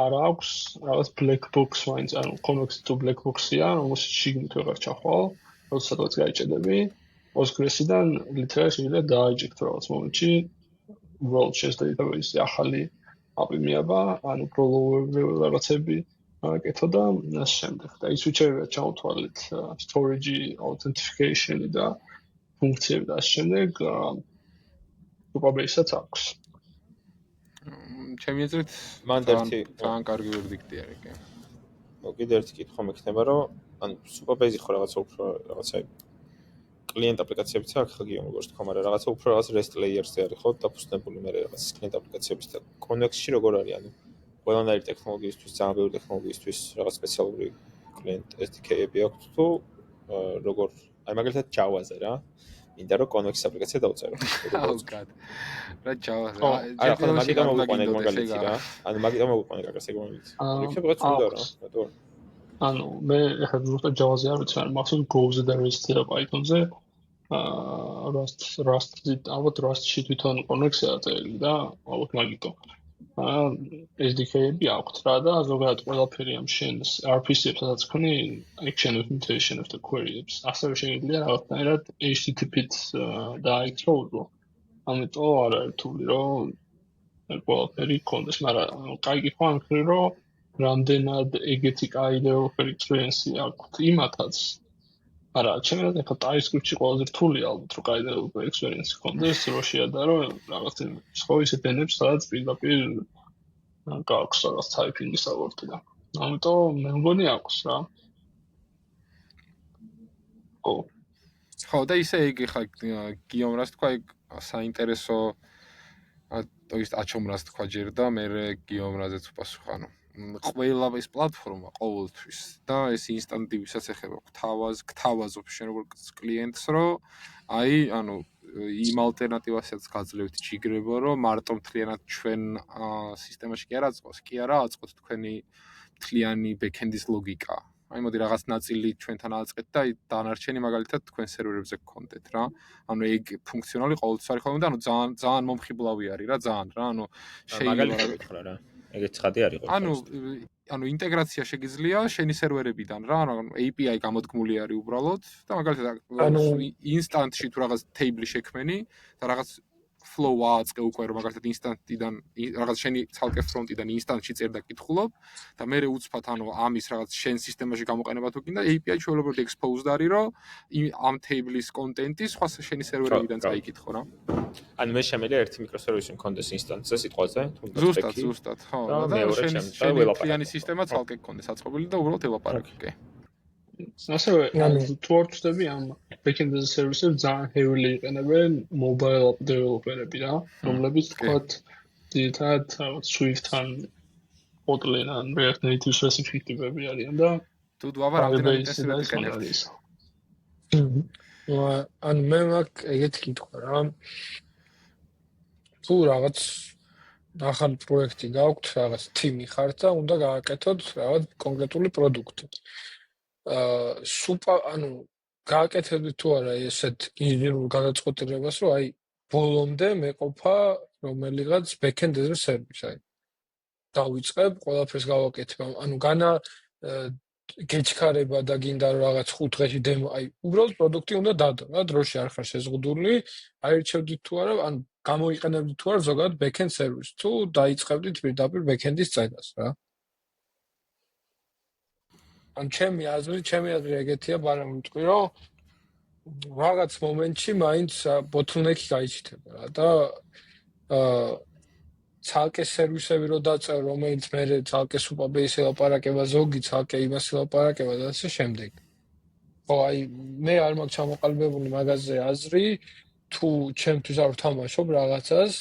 არ აქვს რაღაც black box მაინც ანუ Convex-ი თუ black box-ია, რომელშიც შიგნით ვეღარ ჩახვალ, როდესაც გაიჭედები Postgres-იდან literally შეიძლება დააჯექთ რაღაც მომენტში უბრალოდ შენს database-ზე ახალი API მიაბა, ანუ pro-level რაღაცები აკეთო და ამ შემდეგ და ის უჩერდა ჩავთვალეთ storage authentication და ფუნქციები და ამ შემდეგ Supabase-საც აქვს. ჩემი აზრით ძალიან კარგი ვერდიქტი არის კი. კიდე ერთი კითხვა მექნება რომ ანუ Supabase ხო რაღაცა უფრო რაღაცა კლient აპლიკაციებიც აქვს ხა გიო როგორც თქვა, მაგრამ რაღაცა უფრო რაღაც REST layer-ზე არის ხო დაფუძნებული მე რაღაც კლient აპლიკაციების და Convex-ში როგორ არის ანუ ყველანაირი ტექნოლოგიისთვის, ძალიან ბევრი ტექნოლოგიისთვის რაღაც სპეციალური client SDK-ები აქვს თუ როგორ აი მაგალითად Java-ზე რა მინდა რომ convex აპლიკაცია დავწერო. Oh god. რა Java-ზე. არა, ხო, მაგიტო მოგვიყვანე მაგალითი რა. ანუ მაგიტო მოგვიყვანე გაგას ეგ მომენტი. იქნებ რაღაც უნდა რა, რატო? ანუ მე ახლა ზუსტად Java-ზე არ ვიცი, მაგრამ Go-ზე და REST-ზე და Python-ზე Rust-ში თვითონ კონექსია წერილი და ალბათ მაგიტო. SDK-ები აქვს რა და ზოგადად ყველაფერი ამ შენს RPC-ებსაც ხნი action implementation of the queries. ასევე შეიძლება რაღაცნაირად HTTP-ით დაიქცრო უძო. ამიტომ არ არის რთული რომ ყველაფერი კონდეს, მაგრამ კაი ხო ამ ხრი რომ რამდენად ეგეთი კაი developer experience-ი აქვს იმათაც არა, ჩემს ახლა TypeScript-ში ყველაზე რთული ალბათ რომ კაი developer experience კონდეს, რომ შეადარო რაღაც სხვა ისეთ ენებს, სადაც პირდაპირ გაქვს რაღაც typing-ის აბორტი და ამიტომ მე მგონი აქვს რა. ხო და ისე იგი ხა გიომრას თქვა ეგ საინტერესო то есть აჩომრას თქვა ჯერ და მე გიომრაზეც ვპასუხ ანუ ყველა ეს პლატფორმა ყოველთვის და ეს ინსტანტივისაც ეხება გთავაზობ შენ როგორ კლიენტს რომ აი ანუ იმ ალტერნატივასაც გაძლევთ ჯიგრებო რომ მარტო მთლიანად ჩვენ სისტემაში კი არ აწყოს კი არა აწყოთ თქვენი მთლიანი ბექენდის ლოგიკა აი მოდი რაღაც ნაწილი ჩვენთან აწყეთ და დანარჩენი მაგალითად თქვენ სერვერებზე გქონდეთ რა. ანუ ეგ ფუნქციონალი ყოველთვის არის ხოლმე და ანუ ძალიან მომხიბლავი არის რა ძალიან რა. ანუ მაგალითად ვთქვა რა. ეგეც ხადი არის ყოველთვის. ანუ ინტეგრაცია შეგიძლია შენი სერვერებიდან რა. ანუ API გამოდგმული არის უბრალოდ და მაგალითად ინსტანტში თუ რაღაც table შექმენი და რაღაც flow აწყე უკვე რომ მაგალითად ინსტანტიდან რაღაც შენი ცალკე ფრონტიდან ინსტანტში წერდა კითხულობ და მე უცბად ანუ ამის რაღაც შენ სისტემაში გამოყენება თუ კიდე API ჩვეულებრივ exposed არის რომ ამ table-ის კონტენტი სხვა შენი სერვერებიდან წაიკითხო რა. ანუ მე შემიძლია ერთი მიკროსერვისი მქონდეს ინსტანტზე სიტყვაზე თუნდაც ზუსტად ხო და შენი მთლიანი სისტემა ცალკე გქონდეს აწყობილი და უბრალოდ ელაპარაკე კი. ასევე თუ არ ვწდები ამ backend as a service-ებს ძალიან heavily იყენებენ mobile app developer-ები რა, რომლებიც თქვათ ძირითადად Swift-თან, Kotlin-ან React Native specific ტიპები არიან და თუ დაბა რამდენად ინტენსიურად იყენებთ. ანუ მე მაქვს ეგეთი კითხვა რა. თუ რაღაც ახალ პროექტი გაქვთ, რაღაც თიმი ხართ და უნდა გააკეთოთ რაღაც კონკრეტული პროდუქტი. ანუ გააკეთებდი თუ არა ესეთ ინჟინერულ გადაწყვეტილებას, რომ აი ბოლომდე მეყოფა რომელიღაც backend as a service, აი დავიწყებ, ყველაფერს გავაკეთებ. ანუ განა გეჩქარება და გინდა რომ რაღაც 5 დღეში დემო, აი უბრალოდ პროდუქტი უნდა დადო რა, დროში არ ხარ შეზღუდული, აირჩევდით თუ არა, ან გამოიყენებდით თუ არა ზოგადად backend service, თუ დაიწყებდით პირდაპირ backend-ის წერას რა. ან ჩემი აზრი ეგეთია, მაგრამ მიტყვი რომ რაღაც მომენტში მაინც bottleneck-ი გაიჩნდება რა და ცალკე სერვისები რო დაწევ, რომელიც მე ცალკე სუპაბეისს ელაპარაკება, ზოგი ცალკე იმას ელაპარაკება და ასე შემდეგ. ხო, აი მე არ მაქვს ჩამოყალიბებული მაგაზე აზრი, თუ ჩემთვის არ ვთამაშობ რაღაცას,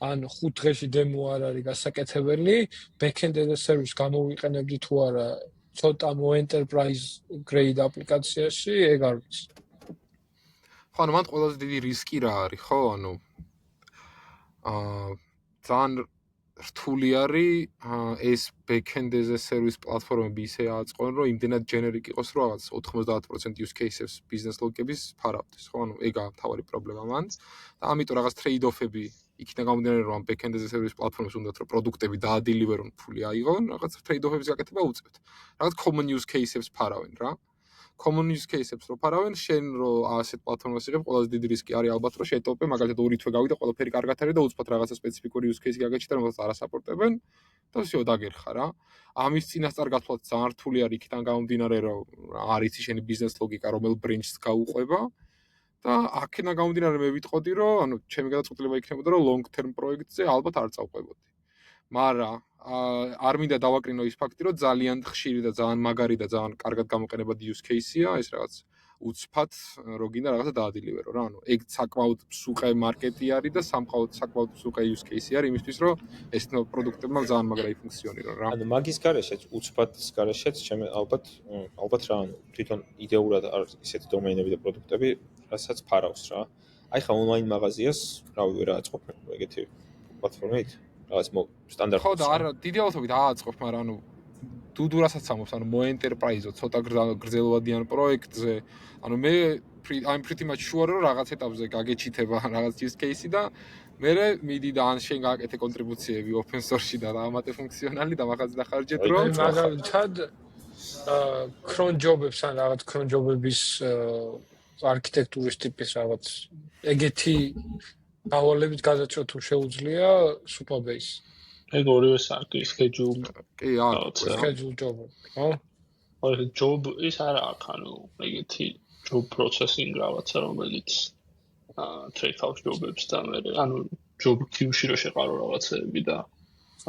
ან 5 დღეში დემო არ არის გასაკეთებელი, backend as a service გამოვიყენებდი თუ არა ცოტა enterprise grade აპლიკაციაში, ეგ არ ვიცი. ხო, ანუ მან ყველაზე დიდი რისკი რა არის, ხო? ანუ ძალიან რთული არის ეს backend as a service პლატფორმები ისე აწყონ, რომ იმდენად generic იყოს, რომ რაღაც 90% use cases business logikების ფარავდეს, ხო? ანუ ეგაა მთავარი პრობლემა მან. და ამიტომ რაღაც trade-off-ები იქიდან გამომდინარე, რომ backend as a service პლატფორმებს უნდათ რომ პროდუქტები დაადილივერონ, ფული აიღონ, რაღაც trade-off-ების გაკეთება უწევთ. რაღაც common use case-ებს ფარავენ რა. common use case-ებს რო ფარავენ, შენ რო ასეთ პლატფორმას იღებ, ყველაზე დიდი რისკი არის ალბათ, რომ შეტოპე, მაგალითად 2 თვე გავიდა, ყველაფერი კარგად არის და უცბად რაღაცა სპეციფიკური use case-ი გაგაჩნდა, რომელსაც არ ასაპორტებენ და всё დაგერხა რა. ამის წინასწარ გასვლაც ძალიან რთული არის იქიდან გამომდინარე, რომ არ იცი შენი ბიზნეს ლოგიკა, რომელ branch-ს გაუყვება და აქედან გამომდინარე მე ვიტყოდი, რომ ანუ ჩემი გადაწყვეტილება იქნებოდა, რომ long term პროექტზე ალბათ არ წავყვებოდი. მაგრამ არ მინდა დავაკრინო ის ფაქტი, რომ ძალიან ხშირი და ძალიან მაგარი და ძალიან კარგად გამოყენებადი use case-ია, ეს რაღაც უცბად რო გინდა რაღაცა დაადილივერო რა. ანუ ეგ საკმაოდ მსუყე მარკეტი არის და საკმაოდ მსუყე use case-ი არის იმისთვის, რომ ეს პროდუქტებმა ძალიან მაგრა იფუნქციონირონ რა. ანუ მაგის გარეშეც, უცბადის გარეშეც, ჩემი ალბათ რა, ანუ თვითონ იდეურად არის ისეთი დომეინები და პროდუქტები, რასაც ფარავს რა. აი ხა ონლაინ მაღაზიას, რავი, ვერ აწყობ ეგეთი პლატფორმით, რაღაც სტანდარტი. ხო და არა, დიდი ალბათობით ააწყობ, მაგრამ ანუ დუდურასაც ამობს, ანუ მოენტერპრაიზო, ცოტა გრძელვადიან პროექტზე. ანუ მე I'm pretty much sure რომ რაღაც ეტაპზე გაგეჩითება რაღაც use case-ი და მერე მიდი და ან შენ გააკეთე კონტრიბუციები open source-ში და დამატე ფუნქციონალი და მაგაზე დახარჯეთ რომ მაგალითად cron job-ებს ან რაღაც cron job-ების არქიტექტურის ტიპის რაღაც ეგეთი დავალებით გადაჭრა თუ შეუძლია Supabase. ეგ ორივე სარკი schedule კი არის schedule job, ხო? აი job ის არა აქ, ანუ ეგეთი job processing რაღაცა რომელიც take-out job-ებს და მე ანუ job queue-ში რო შეყარო რაღაცები და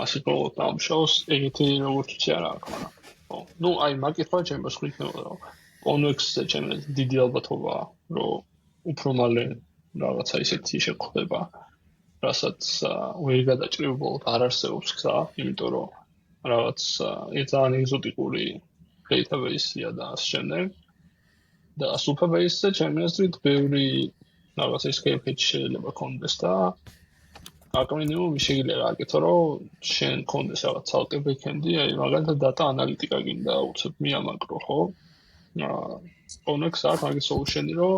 ასე ყოველ დამშავს ეგეთი როგორც ვიცი არა აქ, მაგრამ ხო. ნუ აი მაგითხრა ჩემს ხვითნებოდა რომ Convex-ზე ჩემს დიდი ალბათობაა რომ უფრო მალე რაღაცა ისეთი შეხვდება რასაც ვერ გადაჭრილობთ არ არსებობს გზა, იმიტომ რომ რაღაც ძალიან ეგზოტიკური database-ია და ასე შემდეგ. და Supabase-ზე ჩემს აზრით ბევრი რაღაც escape-ი შეიძლება კონდეს და აკმინიმუმ შეიძლება გაკეთო რომ შენ კონდეს რაღაც ცალკე backend-ი, აი მაგალითად data analytica გინდა უცებ მიამაკრო, ხო? Convex აქვს მაგის solution-ი რომ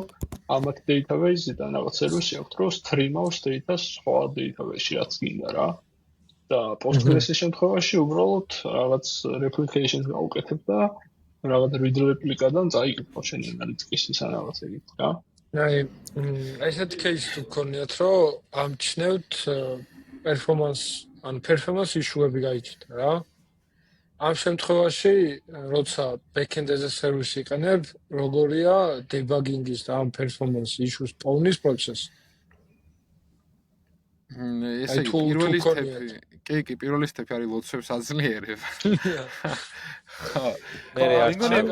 ამათ database-დან რაღაც სერვისი აქვს რომ stream-ავს data-ს სხვა database-ში რაც გინდა რა. და Postgres-ის შემთხვევაში უბრალოდ რაღაც replication-ს გაუკეთებ და რაღაც read replica-დან წაიკითხო შენი ანალიტიკის ან რაღაც ეგეთი რა. აი ესეთ case თუ გქონიათ რომ ამჩნევთ performance issue-ები გაიჩნდა რა. ამ შემთხვევაში, როცა backend as a service იყენებ, როგორია debugging-ის და ამ performance issues პოვნის პროცესი? ესე იგი, პირველი სტეპი არის ლოცვებს აძლიერებ.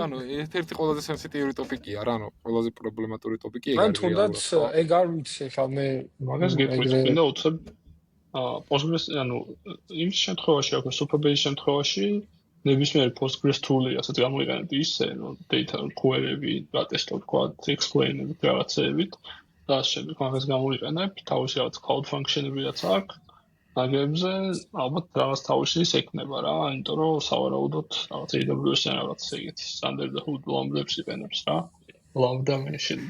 ანუ ერთ-ერთი ყველაზე სენსიტიური ტოპიკია რა, ანუ ყველაზე პრობლემატური ტოპიკია ეგ არის. ან თუნდაც ეგ არ ვიცი, ხა მე მაგას გეტყვით და უცებ Postgres, ანუ იმ შემთხვევაში, აქ Supabase შემთხვევაში ნებისმიერი Postgres tool-ი ასეთ გამოიყენებთ ისე, რომ data query-ები დატესტოთ, თქვა, explain-ებით რაღაცეებით და შემდეგ მაგას გამოიყენებ, თავისი რაღაც cloud function-ები რაც აქვს, მაგებზე ალბათ რაღაც თავისი ექნება რა, იმიტომ რომ სავარაუდოდ რაღაც AWS-იან რაღაც ეგეთი standard hood lambda-ებს იყენებს რა. Lambda mention.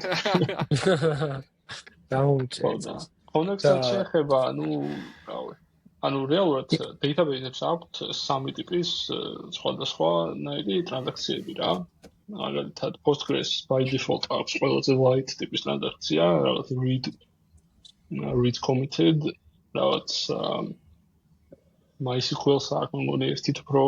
დაუწევდა. Connex-ად შეეხება, რავი. ანუ რეალურად database-ებს აქვთ სამი ტიპის სხვადასხვანაირი ტრანზაქციები რა. მაგალითად Postgres by default აქვს ყველაზე light ტიპის ტრანზაქცია, რაღაც read committed, რაღაც MySQL-ს აქვს მოგონი ერთი უფრო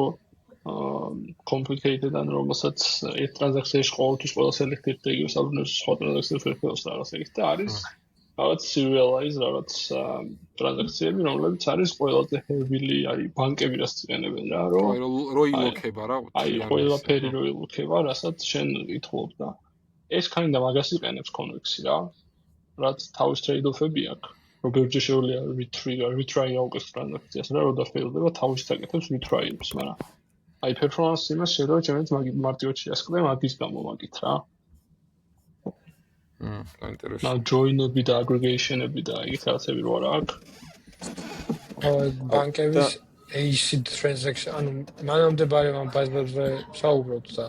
complicated and რომელსაც ერთ ტრანზაქციაში ყოველთვის ყველა selected იგივე საბრუნებს სხვა ტრანზაქციებს ერთეულს რაღაც ეგეთ და არის რაღაც serialize რაღაც ტრანზაქციები, რომლებიც არის ყველაზე heavily არის ბანკები რაც იყენებენ რა, რომ რო ილოქება რა. აი, ყველაფერი რო ილოქება, რასაც შენ ვითხოვებ და ეს kinda მაგას იყენებს Convex-ი რა. რაც თავის trade-off-ები აქვს. რომ ბევრჯერ შეუძლია retry გაუკეთოს ტრანზაქციას რა, რო დაფეილდება თავის საკეთებს retry-ებს, მაგრამ აი performance იმას შეიძლება ჩემს მარტივად შეასყდე მაგის გამო მაგით რა. Interesting. Now join-ები და aggregation-ები და ეგეთ რაღაცები რო არა აქვს. ბანკების ACID transaction, ანუ მანამდე ამ ბაზებზე საუბრობთ და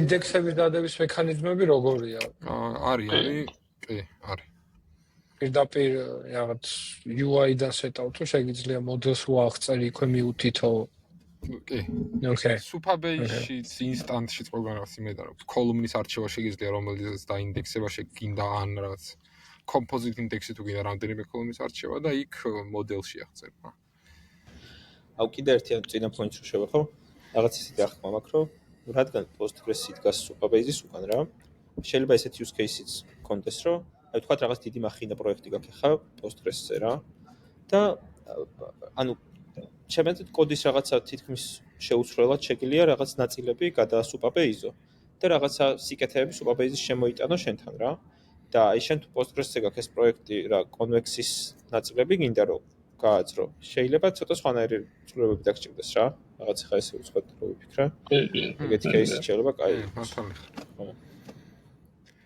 ინდექსების დადების მექანიზმები როგორია? არის, კი, არის. პირდაპირ რაღაც UI-დან setავ თუ შეგიძლია მოდელს უაღწერი იქვე მიუთითო. კი. Okay. Supabase-ში instance-შიც ყველგან რაღაც იმედა რომ column-ის არჩევა შეგიძლია რომელზეც დაინდექსება შეგინდა ან რაღაც composite index-ი თუ გინდა რამდენიმე column-ის არჩევა და იქ მოდელში აღწერ რა. აუ კიდე ერთი წინა პოინტს შევეხო. რაღაც ისეთი ახმა მაქვს რომ რადგან Postgres-ი დგას Supabase-ის უკან რა. შეიძლება ესეთი use case-იც კონდეს რომ აი თქვა რაღაც დიდი მახინა პროექტი გაქეხა Postgres-ზე რა. და ანუ ჩემთვის კოდის რაღაცა თითქმის შეუცვლელად შეგიძლია რაღაც ნაწილები გადაასუპაპეიზო და რაღაცა სიკეთეები Supabase-ის შემოიტანო შენთან რა. და აი შენ თუ Postgres-ზე გაქვს ეს პროექტი რა Convex-ის ნაწილები გინდა რომ გააძრო. შეიძლება ცოტა სხვანაირი ცვლილებები დაგჭირდეს რა. რაღაც ხა ესე უცხოდ რო ვიფიქრე. ეგეთი кейსი შეიძლება კაი. მართალია.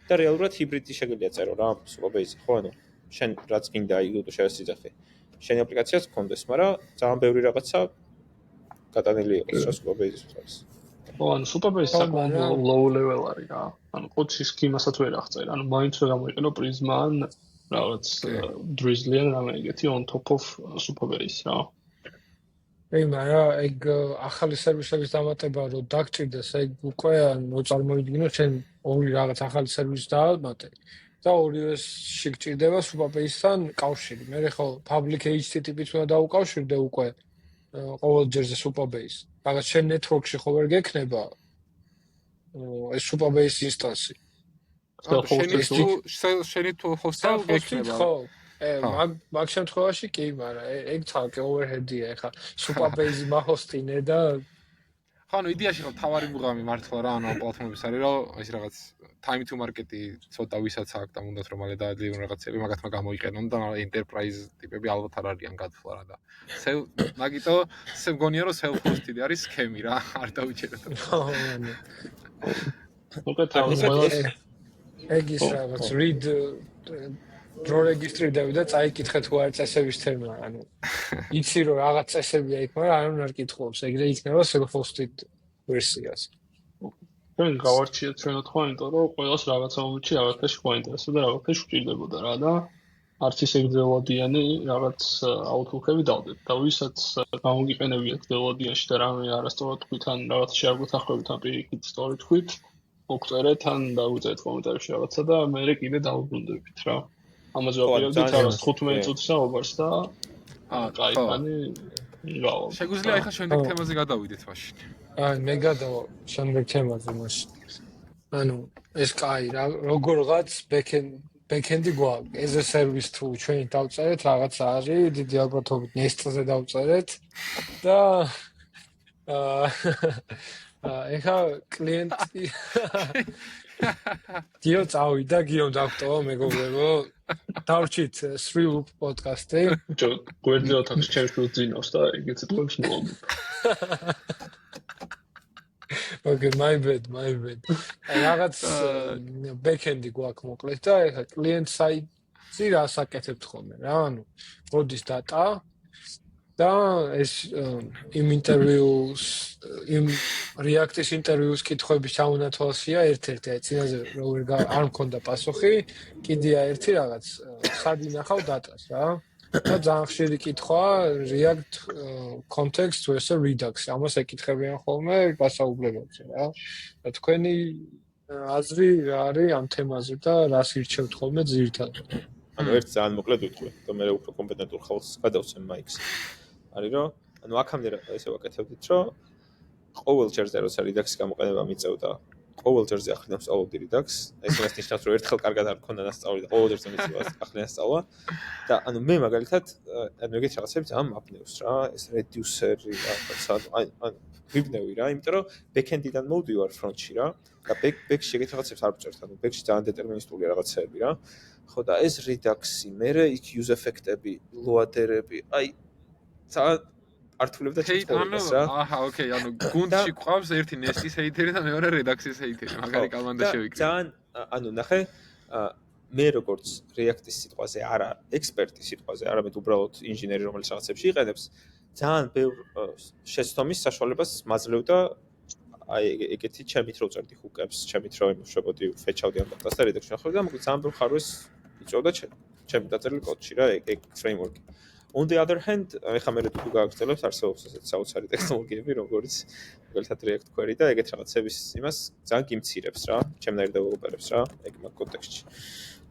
და რეალურად ჰიბრიდი შეგიძლია წერო რა Supabase-ზე, ხო ანუ შენ რაც გინდა აი უტო შეასიძახე. შენი აპლიკაციაც გქონდეს, მაგრამ ძალიან ბევრი რაღაცა გატანილი იყოს რა Supabase-ის მხარეს. ხო, ანუ Supabase საკმაოდ low level არის რა. ანუ კოდში სქიმასაც ვერ აღწერ. ანუ მაინც ვერ გამოიყენო Prisma ან რაღაც Drizzly-ან რამე ეგეთი on top of Supabase რა. ეი, მაგრამ ეგ ახალი სერვისების დამატება რო დაგჭირდეს, ეგ უკვე მოწარმოიდგინო შენ ორი რაღაც ახალი სერვისი დაამატე და ორივეში გჭირდება Supabase-თან კავშირი. მე ხო public HTTP-ს უნდა დაუკავშირდე უკვე ყოველ ჯერზე Supabase. რაღაც შენ network-ში ხო ვერ გექნება ეს Supabase instance-ი. შენი თუ ჰოსტავ გექნება. ხო. მაგ შემთხვევაში კი, მაგრამ ეგ თალკე overhead-ია ეხა Supabase-ი მაჰოსტინე და ხანუ იდეაში ხო თავარი მუღამი მართლა რა ანუ ამ პლატფორმების არის რომ ის რაღაც time to market-ი ცოტა ვისაც აქვს და უნდათ რომ მალე დაადლიონ რაღაცები მაგათმა გამოიყენონ და enterprise ტიპები ალბათ არ არიან გადფლა რა და მაგიტო მგონია რომ self hosted არის სქემი რა არ დავიჭერეთ. ეგ ის რაღაც read დრო რეგისტრირდები და წაიკითხე თუ არ წესების თემა, ანუ იცი რომ რაღაც წესებია იქ, მაგრამ არ კითხულობს, ეგრე იქნება self-hosted ვერსიას. ჩვენ გავარჩიეთ ჩვენოთ ხო, იმიტომ რომ ყველას რაღაცა მომენტში რაღაცაში გვაინტერესებდა და რაღაცაში გვჭირდებოდა რა და არც ისე გრძელვადიანი რაღაც აუთლუკები დავდეთ. და ვისაც გამოგიყენებიათ გრძელვადიანში და რამე არასწორად თქვით ან რაღაცაში არ გვეთანხმებით ან პირიქით სწორად თქვით, მოგწერეთ ან დაუწერეთ კომენტარებში რაღაცა და მე კიდე დავუბრუნდებით რა. ამაზე ვაპირებდით რაღაც 15 წუთის საუბარს და კაი, ანუ გავა. შეგვიძლია ახლა შემდეგ თემაზე გადავიდეთ მაშინ. მე გადავა შემდეგ თემაზე მაშინ. ანუ ეს კაი რა, როგორღაც backend-ი გვაქვს. as a service თუ ჩვენ დავწერეთ რაღაც არის, დიდი ალბათობით Nest-ზე დავწერეთ და ეხა კლიენტი გიო წავიდა, გიო დაგტოვა მეგობრებო. დავჭით Three Loop podcast-ი. გვერდზე ოთახში ჩემს უძინავს და ეგეც თქვენს მოვამბობ. Okay, my bad. რაღაც backend-ი გვაქვს მოკლედ და ეხა client side-ი რას აკეთებთ ხოლმე რა, ანუ როდის data და ეს იმ ინტერვიუს იმ React-ის ინტერვიუს კითხვების ჩამონათვალსია ერთ-ერთი, აი წინაზე როგორ არ მქონდა პასუხი, კიდია ერთი რაღაც სად ინახავ data-ს რა. და ძალიან ხშირი კითხვა React context versus Redux. ამას ეკითხებიან ხოლმე გასაუბრებელზე რა. და თქვენი აზრი რა არის ამ თემაზე და რას ირჩევთ ხოლმე ძირითადად? ანუ ერთ ძალიან მოკლედ ვიტყვი, და მე უფრო კომპეტენტურ ხალხს გადავცემ მაიქს. არის რომ ანუ აქამდე ესე ვაკეთებდით, რომ ყოველ ჯერზე როცა Redux-ის გამოყენება მიწევდა, ყოველ ჯერზე ახლიდან სწავლობდი Redux. ეს იმას ნიშნავს, რომ ერთხელ კარგად არ მქონდა ნასწავლი და ყოველ ჯერზე მიწევა ახლიდან სწავლა. და ანუ მე მაგალითად ანუ ეგეთ რაღაცები ძალიან მაბნევს რა, ეს reducer-ი რაღაცა, ანუ ვიბნევი რა, იმიტომ რომ backend-დან მოვდივარ front-ში რა და back-ში ეგეთ რაღაცებს არ ვწერთ, ანუ back-ში ძალიან დეტერმინისტულია რაღაცეები რა. ხო და ეს Redux-ი, მერე იქ use effect-ები, loader-ები, აი ძალიან ართულებდა ჩემს რა. აჰა, ოკეი, ანუ გუნდში ყავს ერთი Nest-ის ჰეიტერი და მეორე Redux-ის ჰეიტერი. მაგარი კალმანდა შევიკრიბე. ძალიან ანუ ნახე, მე როგორც React-ის სიტყვაზე არა ექსპერტი სიტყვაზე, არამედ უბრალოდ ინჟინერი, რომელიც რაღაცებში იყენებს, ძალიან ბევრ შეცდომის საშუალებას მაძლევდა აი ეგეთი ჩემით რო წერდი ჰუკებს, ჩემით რო იმუშავებდი, ფეჩავდი ამ დატას და Redux-ში ახლა და მოკლედ ძალიან ბევრ ხარვეს იწოვდა ჩემი დაწერილი კოდში რა, ეგ framework-ი. On the other hand, ეხლა მე თუ გააგრძელებს არსებობს ესეთ საოცარი ტექნოლოგიები, როგორც მაგალითად React Query და ეგეთ რაღაცების იმას ძალიან გიმცირებს რა, ჩემნაირ დეველოპერებს რა, ეგ მაგ კონტექსტში.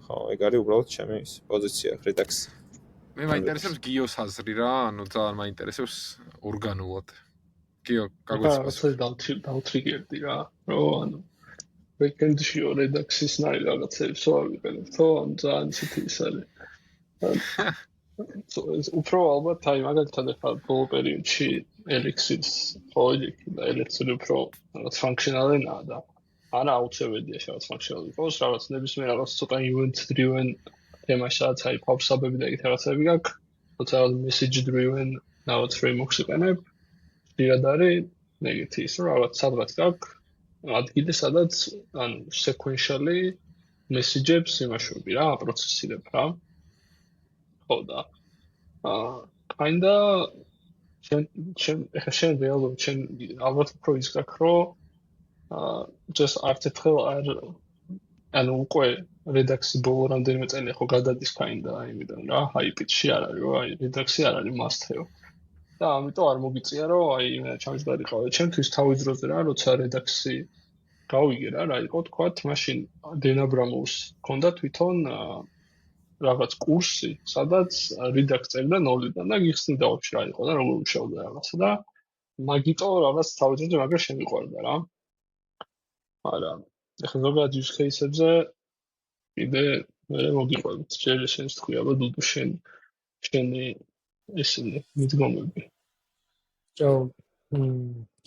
ხო, ეგ არის უბრალოდ ჩემი პოზიცია Redux. მე მაინტერესებს გიოს აზრი რა, ანუ ძალიან მაინტერესებს ორგანულად. გიო, გაგვიცხადე. დავთრიგერდი რა, რომ ანუ backend-ში Redux-ის ნაირ რაღაცებს ვიყენებთო, ანუ ძალიან ისეთი ის არის. უფრო ალბათ აი მაგალითად ახლა ბოლო პერიოდში Elixir-ის პროექტი და Elixir უფრო რაღაც ფუნქციონალენაა და არა აუცილებელია რაღაც ფუნქციონალი იყოს, რაღაც ნებისმიერ რაღაც ცოტა event driven თემაშიც, აი pop-up-ები და ეგეთ რაღაცები გაქვს, თორსა რაღაც message driven რაღაც frameworks იყენებ. პირად არის ეგეთი ის რაღაც სადღაც გაქვს ადგილი, სადაც ან sequentially message-ებს იმაშვები რა, აპროცესირებ რა. ხო და kinda შენ რეალურად შენ ალბათ უფრო ის გაქვს რომ just article ანუ უკვე რედაქსი ბოლო რამდენიმე წელია ხო გადადის kinda იმიდან რა, high-pitch-ში არ არის რომ აი რედაქსი არ არის must have. და ამიტომ არ მოგიწია რომ აი ჩამჯდარი ყავდა ჩემთვის თავის დროზე რა, როცა რედაქსი გავიგე რა იყო თქვათ, მაშინ დენ აბრამოვს ჰქონდა თვითონ რაღაც კურსი, სადაც რედაქს წერდა 0-დან და გიხსნიდა ვაფშე რა იყო და როგორ მუშაობდა რაღაცა და მაგიტო რაღაც თავის დროზე მაგას შემიყვარდა რა. არა, ეხლა ზოგადად use case-ებზე კიდე მე მოგიყვებით, შეიძლება შენს თქვი აბა დუდუ შენი ისინი მიდგომები.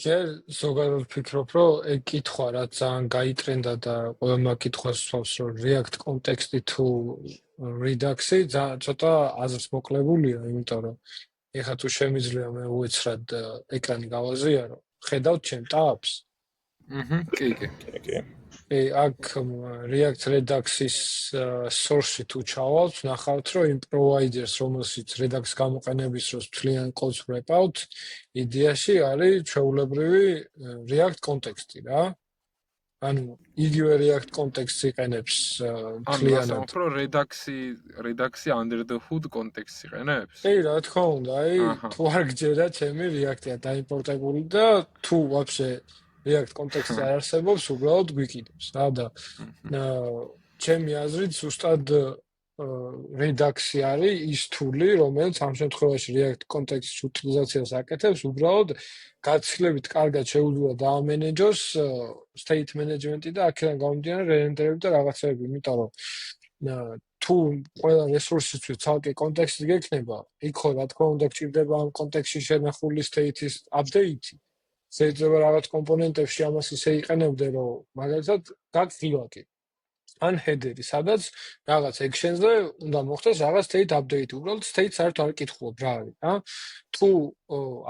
ჯერ ზოგადად ვფიქრობ, რომ ეგ კითხვა რაც ძალიან გაიტრენდა და ყველამ კითხვას სვავს, რომ React context-ი თუ Redux-ი ძალიან ცოტა აზრს მოკლებულია, იმიტომ რომ ეხლა თუ შემიძლია მე უეცრად ეკრანი გავაზიარო, ხედავთ ჩემ ტაბს? კი. აქ React Redux-ის source-ი თუ ჩავალთ, ნახავთ, რომ იმ providers, რომელშიც Redux გამოყენების დროს მთლიან კოდს ვრეპავთ, იდეაში არის ჩვეულებრივი React context-ი რა. ანუ იგივე React context-ი იყენებს მთლიანად. ანუ Redux-ი under the hood context-ი იყენებს? კი, რა თქმა უნდა, აი თუ არ გჯერა ჩემი React-ია დაიმპორტებული და თუ ვაფშე React context-ი არ არსებობს, უბრალოდ გვიკიდებს რა და ჩემი აზრით ზუსტად Redux-ი არის ის თული, რომელიც ამ შემთხვევაში React context-ის უტილიზაციას აკეთებს, უბრალოდ გაცილებით კარგად შეუძლია დაამენეჯოს state management-ი და აქედან გამომდინარე რენდერები და რაღაცები, იმიტომ რომ თუ ყველა რესურსისთვის ცალკე კონტექსტი გექნება, იქ ხო რა თქმა უნდა გჭირდება ამ კონტექსტში შენახული state-ის update-ი. შეიძლება რაღაც კომპონენტებში ამას ისე იყენებდე, რომ მაგალითად გაგხილაკი ან header-ი, სადაც რაღაც action-ზე უნდა მოხდეს რაღაც state update, უბრალოდ state საერთოდ არ კითხულობ რა არის, რა. თუ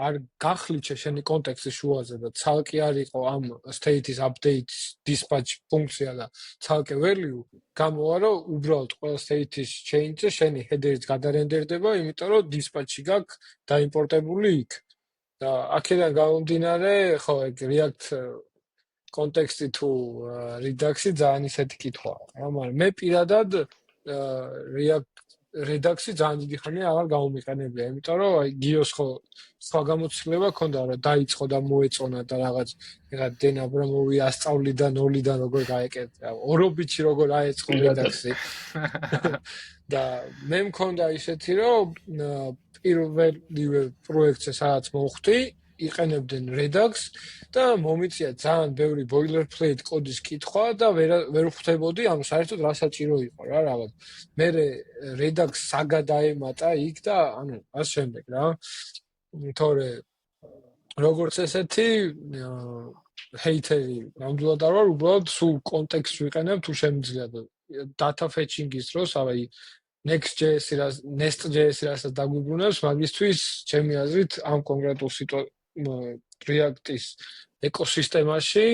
არ გახლიჩე შენი კონტექსტის შუაზე და ცალკე არ იყო ამ state-ის update dispatch ფუნქცია და ცალკე value, გამოვა რომ უბრალოდ ყველა state-ის change-ზე შენი header-იც გადარენდერდება, იმიტომ რომ dispatch-ი გაქვს დაიმპორტებული იქ. და აქედან გამომდინარე, ხო, ეგ React კონტექსტი თუ Redux-ი ძალიან ისეთი კითხვაა. მაგრამ მე პირადად Redux-ი ძალიან დიდი ხანია აღარ გამომიყენებია, იმიტომ რომ აი გიოს ხო სხვა გამოცდილება ქონდა, რომ დაიწყო და მოეწონა და რაღაც ეხლა დენ აბრამოვი ასწავლიდა 0-დან როგორ გაეკეთა, ორობიჩი როგორ აეწყო Redux-ი. და მე მქონდა ისეთი, რომ პირველივე პროექტზე სადაც მოვხვდი, იყენებდნენ Redux და მომიწია ძალიან ბევრი boilerplate კოდის კითხვა და ვერ ხვდებოდი ამ საერთოდ რა საჭირო იყო რა რაღაც. მე Redux საგადაემატა იქ და ანუ ამ შემდეგ რა. თორე როგორც ესეთი ჰეითერი ნამდვილად არ ვარ, უბრალოდ სულ კონტექსტს ვიყენებ თუ შემიძლია data fetching-ის დროს, აი Next.js-ი რასაც დაგვიბრუნებს, მაგისთვის ჩემი აზრით ამ კონკრეტულ React-ის ეკოსისტემაში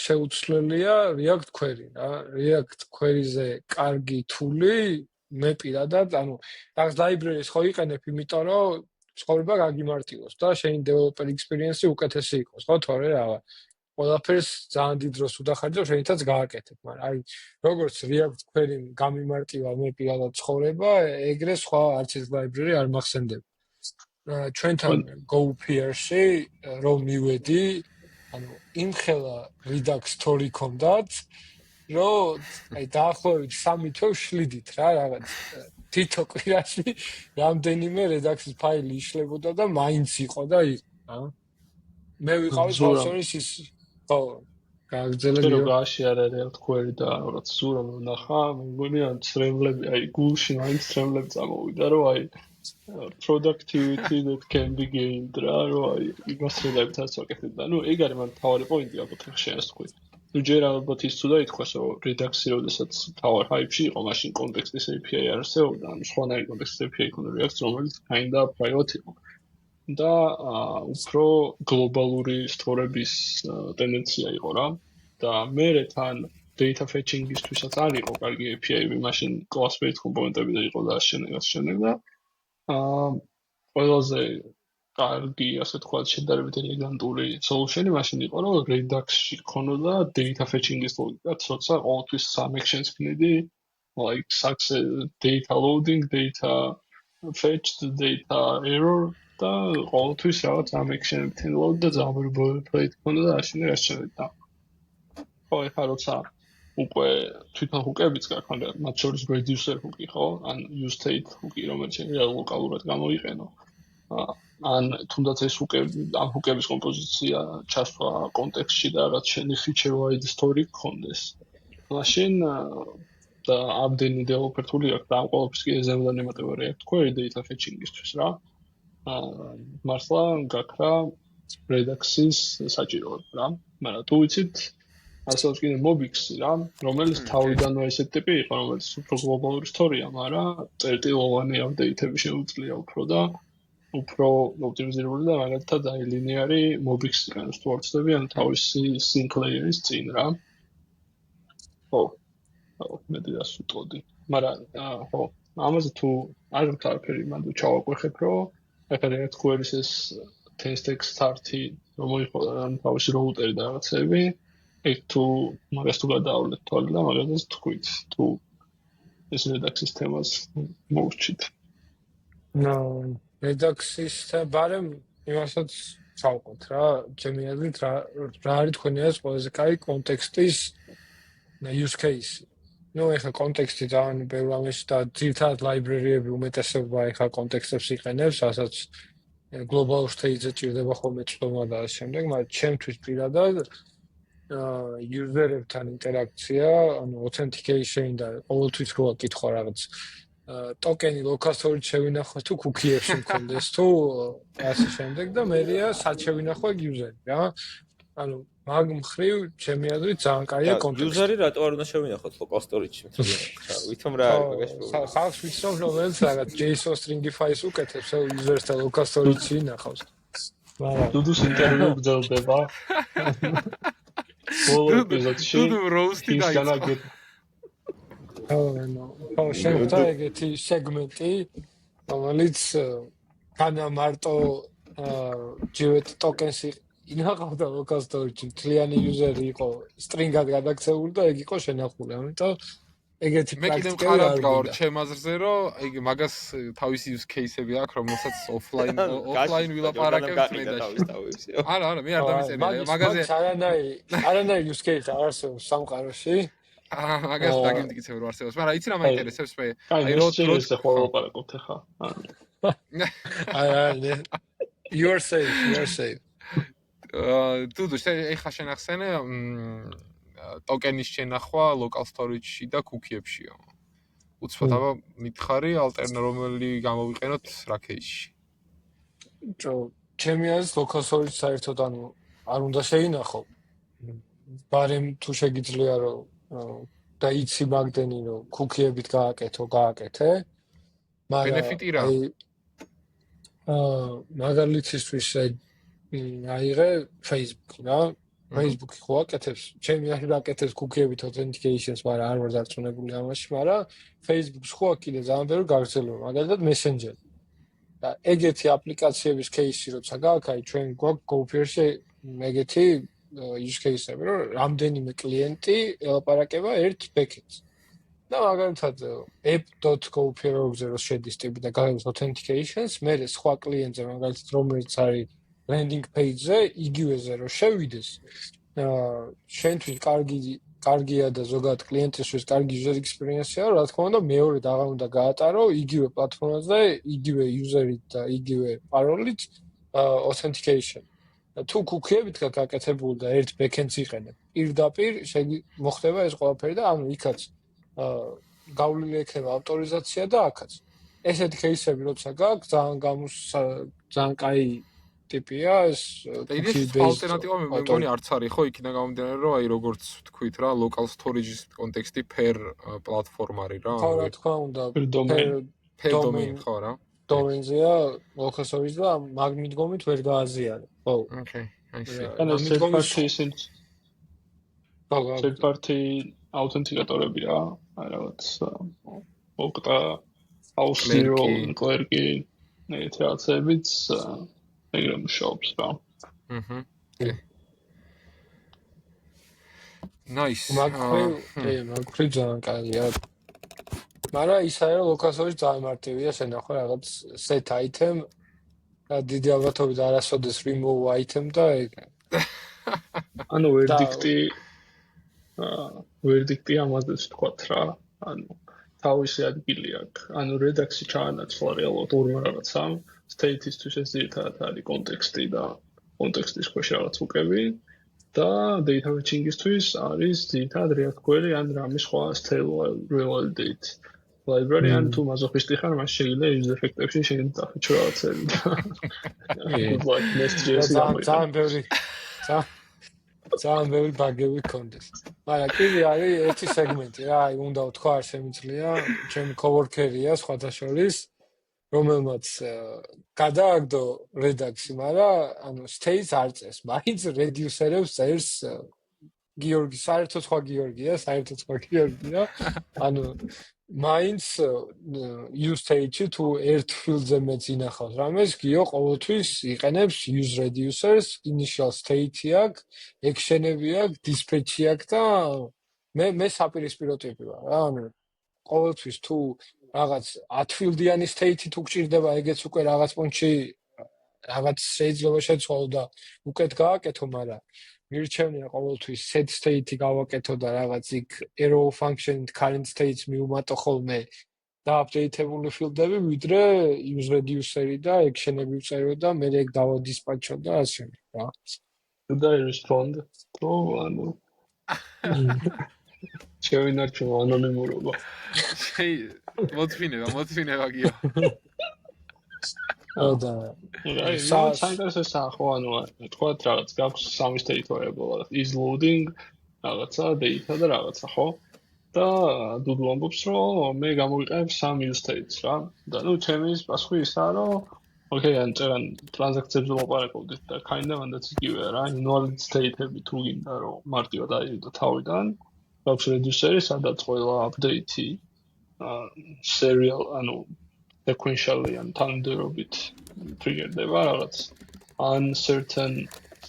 შეუცვლელია React Query რა. React Query-ზე კარგი თული მე პირადად, ანუ რაღაც library-ს ხო იყენებ, იმიტომ რომ ცხოვრება გაგიმარტივოს და შენი developer experience-ი უკეთესი იყოს, ხო, თორე რა. ყველაფერს ძალიან დიდ დროს უდახარჯავ, შენითაც გააკეთებ, მაგრამ აი როგორც React Query გამიმარტივა მე პირადად ცხოვრება, ეგრე სხვა არც ეს library არ მახსენდება. ჩვენთან GoPR-ში რომ მივედი, ანუ იმხელა Redux story ქონდათ, რომ აი დაახლოებით 3 თვე შლიდით რა რაღაც თითო კვირაში რამდენიმე Redux-ის ფაილი იშლებოდა და მაინც იყო და იყო, რა. მე ვიყავი ბავშვობის ის ხო, გაგძელები რომ გააშიარა React Query და რაღაც სურამ ვნახა, მეგონი ან ცრემლები, აი გულში მაინც ცრემლები წამოვიდა, რომ აი productivity that can be gained რა, რომ აი იმას შეიძლება ვაკეთებ და ნუ ეგ არის მან თავარი პოინტი ალბათ ხშენს თქვი. ჯერ ალბათ ის თუ დაითქვას, რომ რედაქცია, როდესაც თავარ ჰაიპში იყო, მაშინ კონტექსტის API არ არსებობდა, ანუ სხვანაირი კონტექსტის API ქონდა React-ს, რომელიც kinda private იყო. და უფრო გლობალური სტორების ტენდენცია იყო რა. და მე თან data fetching-ისთვისაც არ იყო კარგი API-ები, მაშინ class-based კომპონენტები და იყო და შემდეგ და ყველაზე კარგი, ასე თქვათ, შედარებით ელეგანტური solution-ი მაშინ იყო, რომ Redux-ში ქონოდა data fetching-ის ლოგიკა, როცა ყოველთვის some actions ქნიდი, like success data loading, data fetched, data error და ყოველთვის რაღაც ამ action-ები თენლოდ და ძალიან boilerplate ქონდა და და ხო, ეხლა როცა უკვე თვითონ ჰუკებიც გაქვს, მათ შორის reducer ჰუკი ხო, ან use state ჰუკი, რომელიც ლოკალურად გამოიყენო. ან თუნდაც ეს ჰუკები, ამ ჰუკების კომპოზიცია ჩასვა კონტექსტში და რაღაც შენი feature-wide story გქონდეს. მაშინ და ამდენი developer tool-ი აქვს და ამ ყველაფერს კიდე ზემოდან ემატება React query data fetching-ისთვის რა. მართლა გაქრა Redux-ის საჭიროება რა. მაგრამ თუ ვიცით ასეც კიდე Mobix-ი რა, რომელიც თავიდანვე ესეთი ტიპი იყო, რომელიც უფრო გლობალური story-ა, მაგრამ წერტილოვანი update-ები შეუძლია უფრო და უფრო ოპტიმიზირებული და მაგალითად აი ლინიარი Mobix-იდან ვსწორდები, ანუ თავისი sync layer-ის წინ რა. ხო, მე დიას ვიტყოდი. მაგრამ ხო, ამაზე თუ არ ვთქვი, მანდ ჩავაყვეხებ, რომ ეხლა React query-ის ეს test-x start-ი რომ მოიყო ან თავისი routeri და რაღაცები ეგ თუ მაგას თუ გადაავლეთ თვალე და მაგას თქვით თუ ეს Redux-ის თემას მოვჭით. Redux-ის ბარემ იმასაც ჩავყოთ რა, ჩემი აზრით რა არის თქვენი ეს ყველაზე კაი კონტექსტის use case. ეხლა კონტექსტი ძალიან ბევრი ამის და ძირითადად library-ები უმეტესობა ეხლა კონტექსტებს იყენებს, რასაც global state-ზე ჭირდება ხოლმე წვემა და ამ შემდეგ, მაგრამ ჩემთვის პირადად user-ებთან ინტერაქცია, ანუ authentication და ყოველთვის რო აკითხვა რაღაც ტოკენი local storage შევინახო თუ cookie-ებში მქონდეს თუ ასე შემდეგ და მერეა სად შევინახო ეგ user-ი რა. ანუ მაგ მხრივ ჩემი აზრით ძალიან კაია კონტექსტი. user-ი რატო არ უნდა შევინახოთ local storage-ში? ვითომ რა არის მაგაში პრობლემა? ხალხს ვიცნობ რომელიც რაღაც JSON stringify-ს უკეთებს user-ს და local storage-ში ინახავს. მაგრამ დუდუს ინტერვიუ გძელდება. ბოლო ეპიზოდში დუდუ roast-ი დაიწყო. ხო, შევხვდა ეგეთი სეგმენტი, რომელიც განა მარტო ჯივეთ ტოკენსი ინახავდა local storage-ში, მთლიანი user-ი იყო string-ად გადაქცეული და ეგ იყო შენახული. ამიტომ ეგეთი პრაქტიკა მე კიდევ ხარ გავარ ჩემ აზრზე, რომ ეგ მაგას თავისი use case-ები აქვს, რომელსაც offline ვილაპარაკებთ მე და არა, მე არ დამიწერია მაგაზე. არანაირი use case არ არსებობს სამყაროში. მაგას დაგიმტკიცებ რომ არსებობს, მაგრამ იცი რა მაინტერესებს მე? აი როცა ხო ვილაპარაკობთ ხა. აი you're safe. დუდუ ეხა შენახსენე ტოკენის შენახვა local storage-ში და cookie-ებშიო. უცბად აბა მითხარი რომელი გამოვიყენოთ რა case-ში. ჩემი აზრით local storage საერთოდ ანუ არ უნდა შეინახო. ბარემ თუ შეგიძლია რომ და იცი მაგდენი რომ cookie-ებით გააკეთე. მაგრამ benefit-ი რა? მაგალითისთვის აიღე Facebook-ი რა. Facebook-ი ხო აკეთებს, ჩემი აზრით აკეთებს cookie-ებით authentication-ს, მაგრამ არ ვარ დარწმუნებული ამაში, მაგრამ Facebook-ს ხო კიდე ძალიან ბევრი გაგრძელება, მაგალითად Messenger. და ეგეთი აპლიკაციების case-ი როცა გაქვს, აი ჩვენ გვაქვს GoPuer-ში ეგეთი use case-ები, რომ რამდენიმე კლიენტი ელაპარაკება ერთ packet-ს. და მაგალითად app.gopuer.org-ზე რო შედის ტიპი და გაიგებს authentication-ს, მერე სხვა კლიენტზე მაგალითად რომელიც არის landing page-ზე იგივეზე რო შევიდეს, შენთვის კარგია და ზოგადად კლიენტისთვის კარგი user experience-ია, რა თქმა უნდა, მეორე და აღარ უნდა გაატარო იგივე პლატფორმაზე, იგივე user-ით და იგივე parole-ით authentication. თუ cookie-ებით გაკეთებული და ერთ backend-ს იყენებ, პირდაპირ მოხდება ეს ყველაფერი და ანუ იქაც გავლილი ექნება ავტორიზაცია და აქაც. ესეთი case-ები როცა გაქვს, ძალიან კაი ტიპია ეს ის ალტერნატივა მე მგონი არც არის ხო იქიდან გამომდინარე რომ აი როგორც თქვით რა local storage-ის კონტექსტი per platform არის რა ხო რა თქმა უნდა per domain ხო რა domain-ზეა local storage და მაგნიტგომით ვერ გააზიარე ხო okay I see ანუ third party აუთენტიკატორები რა აი რაღაც ოკტა აუსლიო კლერკი ეგეთი რაღაცებიც ეგრე მუშაობს რა nice მაგარი ძალიან კაია მაგრამ ისაა რომ local storage ძალიან მარტივია შენახო რაღაც set item და დიდი ალბათობით არასოდეს remove item და ეგ ანუ ვერდიქტი ამაზე ვთქვათ რა ანუ თავისი ადგილი აქვს ანუ Redux-ი ჩაანაცვლა რეალურად ორმა რაღაცამ state-ისთვის ეს ძირითადად არის კონტექსტი და კონტექსტის ქვეშ რაღაც უკები და data fetching-ისთვის არის ძირითადად React query ან რამე სხვა style revalidate library ან თუ მაზოხისტი ხარ მას შეიძლება user effect-ებში შეიძლება დაფიჩო რაღაცები და ძალიან ბევრი ბაგები გქონდეს. მაგრამ კიდე არის ერთი სეგმენტი რა, აი უნდა ვთქვა არ შემიძლია, ჩემი coworker-ია სხვათა შორის, რომელმაც გადააგდო Redux-ი, მაგრამ ანუ state არ წერს, მაინც reducer-ებს წერს გიორგი, საერთოდ სხვა გიორგია, ანუ მაინც use state-ი თუ ერთ field-ზე მეც ინახავს რამეს, გიო ყოველთვის იყენებს use reducers, initial state-ი აქვს, action-ები აქვს, dispatch-ი აქვს და მე საპირისპირო ტიპი ვარ რა, ანუ ყოველთვის თუ რაღაც 10 field-იანი state-ი თუ გჭირდება, ეგეც უკვე რაღაც პუნქტში რაღაც შეიძლება შეცვალო და უკეთ გააკეთო, მაგრამ მირჩევნია ყოველთვის set state-ი გავაკეთო და რაღაც იქ arrow function-ით current state-ს მივუმატო ხოლმე და update-ებული field-ები, ვიდრე use reducer-ი და action-ები ვწერო და მე ეგ დავადისპაჩო და ასე რა. და respond to ანუ შევინარჩუნო ანონიმურობა. მოთმინება გიო. და საინტერესო სახო ანუ თქვათ რაღაც გაქვს სამი state variable is loading რაღაცა data და რაღაცა ხო და დუდუ ამბობს რომ მე გამოვიყენებ სამ use states რა და ნუ ჩემი პასუხი ისაა რომ okay ან ტრანზაქციებზე ვაპარაკობდით და kind of that's იგივეა რა invalid state-ები თუ გინდა რომ მარტივად აიღო თავიდან გაქვს reducer-ი სადაც ყველა update-ი serial ანუ sequentially and tandemობით trigger-დება რაღაც uncertain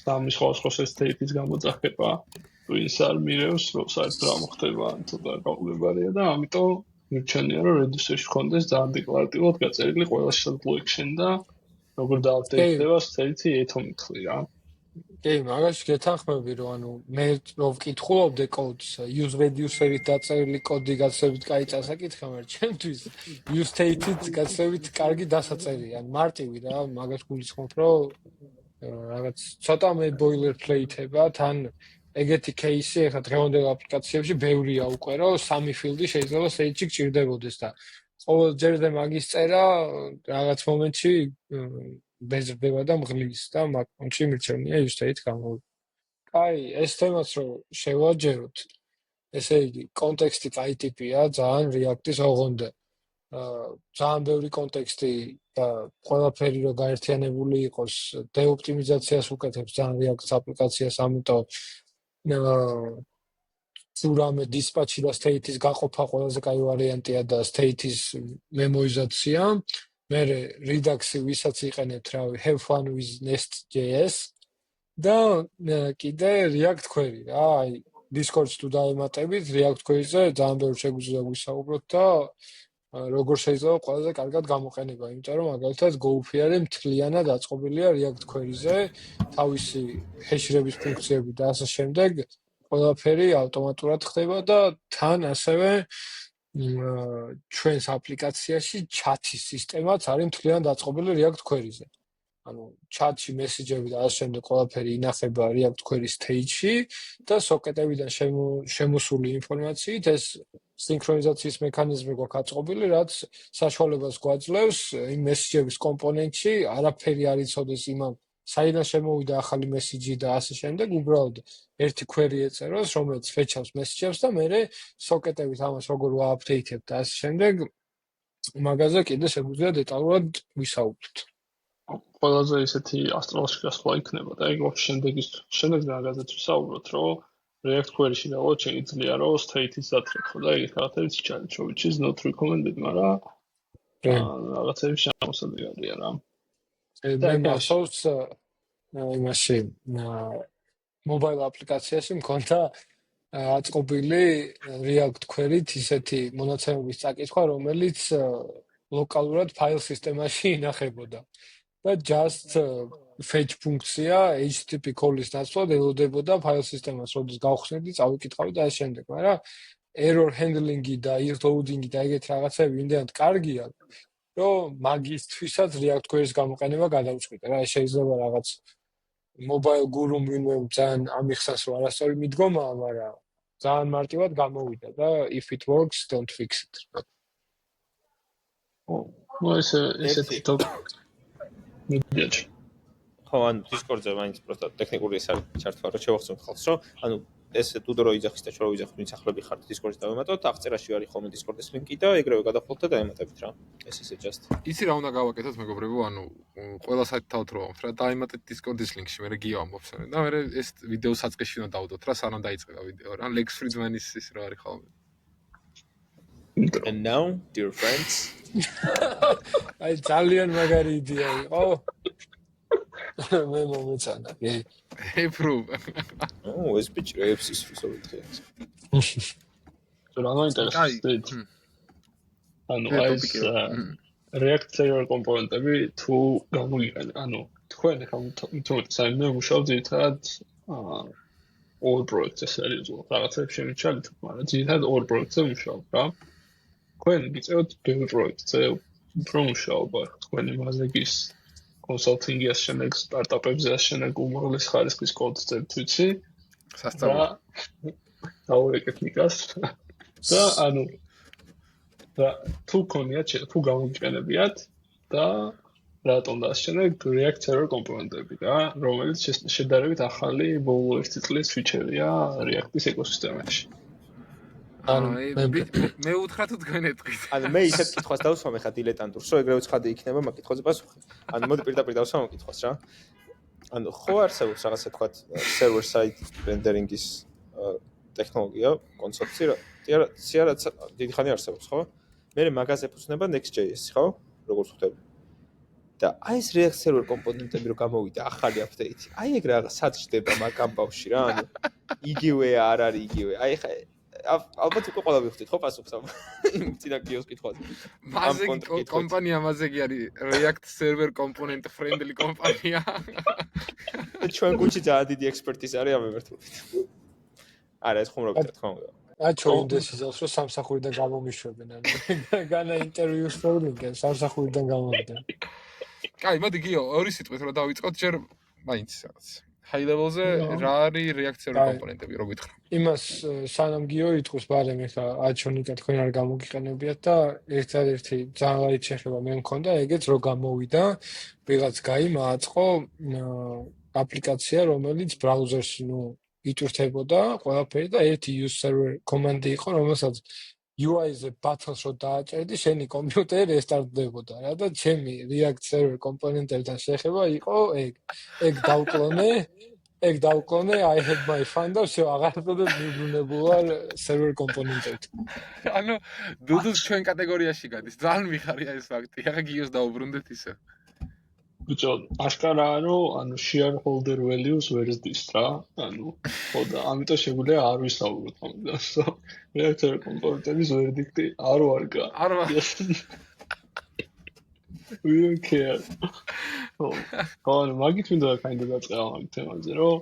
სამი სხვა state-ის გამოძახება ვინც არ მირევს რომ საერთოდ რა მოხდება ან ცოტა გაუგებარია და ამიტომ მირჩენია რომ reducer-ში ხონდეს ძალიან დეკლარატიულად გაწერილი ყველა შესაძლო action და როგორ დააპდეიტდება state-ი atomic-ly რა კი, მაგაში გეთანხმები რომ ანუ მე რო ვკითხულობდე კოდს use reducer-ით დაწერილი კოდი გაცილებით კაი წასაკითხა, მაგრამ ჩემთვის use state-ით გაცილებით კარგი დასაწერია, მარტივი რა, მაგას გულისხმობ რომ რაღაც ცოტა მე boilerplate-ება, თან ეგეთი case-ი ეხლა დღევანდელ აპლიკაციებში ბევრია უკვე რომ სამი field-ი შეიძლება state-ში გჭირდებოდეს და ყოველჯერზე მაგის წერა რაღაც მომენტში ბეზრდება და მღლის და მაგ პუნქტში მირჩევნია use state გამოვიდა. კაი, ეს თემაც რომ შევაჯეროთ, ესე იგი, კონტექსტი კაი ტიპია, ძალიან React-ის ოღონდ. ძალიან ბევრი კონტექსტი და ყველაფერი რომ გაერთიანებული იყოს, დეოპტიმიზაციას უკეთებს ძალიან React-ის აპლიკაციას, ამიტომ სურამე dispatch-ი და state-ის გაყოფა ყველაზე კაი ვარიანტია და state-ის მემოიზაცია. მე Redux-ი ვისაც იყენებთ, რავი, have fun with Nest.js და კიდე React query რა, აი Discord-ს თუ დაემატებით, React query-ზე ძალიან ბევრი შეგვიძლია ვისაუბროთ და როგორ შეიძლება ყველაზე კარგად გამოყენება, იმიტომ რომ მაგალითად GoFi-ი მთლიანად აწყობილია React query-ზე, თავისი ჰეშრების ფუნქციები და ასე შემდეგ, ყველაფერი ავტომატურად ხდება და თან ასევე ჩვენს აპლიკაციაში ჩათის სისტემაც არის მთლიანად დაწყობილი React query-ზე. ანუ ჩატში მესიჯები და ასე შემდეგ ყველაფერი ინახება React query stage-ში და სოკეტებიდან შემოსული ინფორმაციით ეს სინქრონიზაციის მექანიზმი გვაქვს აწყობილი, რაც საშუალებას გვაძლევს იმ მესიჯების კომპონენტში არაფერი არ იცოდეს იმამ საიდან შემოვიდა ახალი მესიჯი და ასე შემდეგ, უბრალოდ ერთი query ეწეროს, რომელიც fetch-ავს message-ებს და მე სოკეტებით ამას როგორ ვააპდეითებ და ასე შემდეგ, მაგაზე კიდე შეგვიძლია დეტალურად ვისაუბროთ. ყველაზე ისეთი ასტროლოგიური გასვლა იქნება და ეგ შემდეგ მაგაზეც ვისაუბროთ, რომ React query-ში დავოთ შეიძლება რომ state-ის დათრეხო და ეგ რაღაცებიც ჩაიჭრო, which is not recommended, მაგრამ რაღაცები შემოსადეგია რა. მე მახსოვს იმაში mobile application-ში მქონდა აწყობილი React query-ით ისეთი მონაცემების წაკითხვა, რომელიც ლოკალურად file სისტემაში ინახებოდა. და just fetch ფუნქცია HTTP call-ის ნაცვლად ელოდებოდა file სისტემას, როდის გავხსნედი, წავიკითხავდი და ასე შემდეგ, მაგრამ error handling-ი და loading-ი და ეგეთ რაღაცები იმდენად კარგია, რომ მაგისთვისაც React query-ის გამოყენება გადაუწყვეტა. რა შეიძლება რაღაც mobile guru ვინმე ძალიან ამიხსნას რომ არასწორი მიდგომაა, მაგრამ ძალიან მარტივად გამოვიდა და if it works, don't fix it. ну ესეთი მიდიაჩ. ხო, ან Discord-ზე მაინც პროსტა ტექნიკური ეს არის ჩართვა, რომ შევახსენოთ ხალხს, რომ ანუ ეს თუდრო იძახის და შოუ იძახის, ვინც ახლები ხართ Discord-ზე დავემატოთ, აღწერაში არის ხოლმე Discord-ის ლინკი და ეგრევე გადახვალთ და დაემატებით რა. ეს ისე just. იცი რა უნდა გავაკეთოთ მეგობრებო, ანუ ყველა საერთოდ თავთ რო ამბობთ რა, დაემატეთ Discord-ის ლინკში, მე გიო ამბობს და მე ეს ვიდეო საწყისში უნდა დავუდოთ რა, სანამ დაიწყება ვიდეო რა, Lex Friedman-ის ის რა არის ხოლმე. And now, dear friends, აი ძალიან მაგარი იდეა იყო. მე მომეწონა. Approve. ეს ბიჭებს ის ვისაუბრეთ. რა მაინტერესებს? ანუ ეს React server კომპონენტები თუ გამოიყენე, ანუ თქვენ თუმცა საერთოდ მუშაობთ ერთად all projects-ზე სერიოზულად რაღაცებს შემიჩალით, მაგრამ ძირითადად all projects-ზე მუშაობთ რა. თქვენ გიწევთ ბევრ პროექტზე უფრო მუშაობა, თქვენ იმაზე გის კონსალტინგი ასე შემდეგ სტარტაპებზე ასე შემდეგ უმაღლეს ხარისხის კოდს წერთ ვიცი სასწავლო ტექნიკას და ანუ და თუ კონიათ თუ გამოგიყენებიათ და რატომ და ასე შემდეგ React server კომპონენტები და რომელიც შედარებით ახალი ბოლო 1 წლის ფიჩერია React-ის ეკოსისტემაში. მე უთხრა თუ თქვენ ეთქვით. ანუ მე ისეთ კითხვას დავსვამ ხა დილეტანტურს, რომ ეგრევე ცხადი იქნება მაგ კითხვაზე პასუხი. ანუ მოდი პირდაპირ დავსვამ ამ კითხვას რა. ანუ ხო არსებობს რაღაცა თქვა server side rendering-ის ტექნოლოგია, კონცეფცია, რაც დიდი ხანი არსებობს, ხო? მე მაგაზე ფუძნება Next.js, ხო? როგორც ხვდები. და აი ეს React server კომპონენტები რო გამოვიდა ახალი update-ი. აი ეგ რაღაც სად ხდება მაგ ამბავში რა, ანუ იგივე არ არის იგივე. აი ხა ალბათ უკვე ყველა ვიხდით ხო პასუხს ამ წინა კიოს კითხვაზე. მასე კომპანია მასეგი არის React server component friendly კომპანია. ჩვენ გუჩი ძალიან დიდი ექსპერტიზა არის ამ მიმართულებით. არა ეს ხომ რა ვიტყვი თქო. აჩო ინდეს იზავს რომ სამსახურიდან გამომიშვებენ ანუ განა ინტერვიუს პროგრამიდან სამსახურიდან გამოვიდნენ. კაი, მოდი გიო, ორი სიტყვით რა დავიწყოთ, ჯერ მაინც რაღაც. high level-ზე რა არის React server კომპონენტები, რო გითხრა. იმას სანამ გიო იტყვის ბარემ ეხლა აჩონიკა თქვენ არ გამოგიყენებიათ და ერთადერთი ძალიან შეხება მე მქონდა ეგეც რო გამოვიდა, ვიღაც გაი მააწყო აპლიკაცია, რომელიც ბრაუზერში იტვირთებოდა ყველაფერი და ერთი use server კომანდი იყო, რომელსაც UI-ზე ბათონს რო დააჭერდი, შენი კომპიუტერი რესტარტდებოდა რა და ჩემი React server კომპონენტებთან შეხება იყო ეგ დავკლონე I had my fun და всё აღარდოდა მიბრუნებულა server კომპონენტებით. ანუ დუდუს ჩვენ კატეგორიაში გადის. ძალიან მიხარია ეს ფაქტი. ახლა გიოს დაუბრუნდეთ ისე. ბიჭო, აშკარაა რომ ანუ shareholder values ვერ ზდის რა. ანუ ხო და ამიტომ შეგვიძლია არ ვისაუბროთ ამაზე. React server კომპონენტების ვერდიქტი არ ვარგა. არ ვარ. We don't care. ხო, მაგით მინდა kind of დაწყება მაგ თემაზე, რომ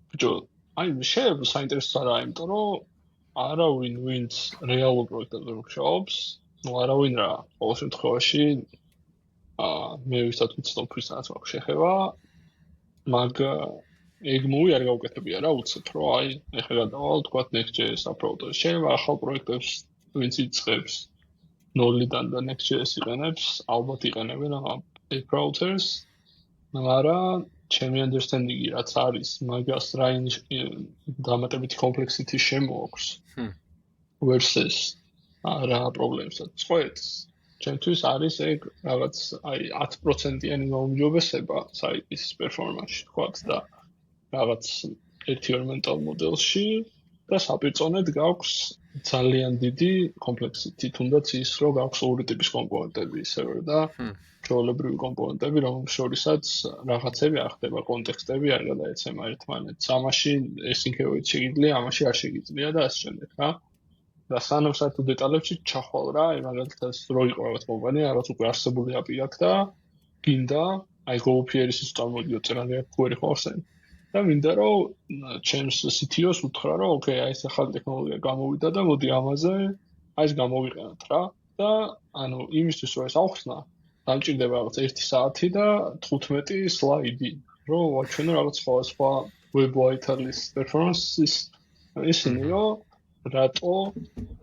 ბიჭო, აი შეიძლება საინტერესო არა, იმიტომ რომ არავინ ვინც რეალურ პროექტებზე მუშაობს, არავინ რა, ყოველ შემთხვევაში მე ვისაც ვცნობ ვისაც მაქვს შეხება, მაგ ეგ მოვი არ გავუკეთებია რა, უცებ რომ აი ეხლა გადავალ თქვა Next.js approach-ში, შეიძლება ახალ პროექტებს ვინც იწყებს ნოლიდან და Next.js იყენებს, ალბათ იყენებენ approach-ს, მაგრამ ჩემი understanding-ი რაც არის, მაგას რაინჯ დამატებითი complexity შემოაქვს. versus რა პრობლემებსაც წყვეტს. ჩემთვის არის ეგ რაღაც აი 10%-იანი გაუმჯობესება საიტის პერფორმანსში, თქვათ და რაღაც ერთიორ mental model-ში და საპირწონედ გაქვს ძალიან დიდი complexity, თუნდაც ის რომ გაქვს ორი ტიპის კომპონენტები server და ჩვეულებრივი კომპონენტები, რომლებიც შორისაც რაღაცები არ ხდება, კონტექსტები არ გადაეცემა ერთმანეთს. ამაში async-ით შეგიძლია, ამაში არ შეგიძლია და ასე შემდეგ, რა. და სანამ საერთოდ დეტალებში ჩახვალ რა, მაგალითად რო იყო რაღაც კომპანია, რაღაც უკვე არსებული API აქვს და გინდა აი GoPR-ის წარმოდიო წერალი აქვს query ხორსენ. და მინდა რომ ჩემს CTO-ს უთხრა რომ ოკეი, აი ეს ახალი ტექნოლოგია გამოვიდა და მოდი ამაზე აი ეს გამოვიყენოთ რა. და ანუ იმისთვის რომ ეს ავხსნა, დამჭირდება რაღაც 1 საათი და 15 სლაიდი, რომ ვაჩვენო რაღაც სხვა web vitals performance-ის ისინი რომ რატო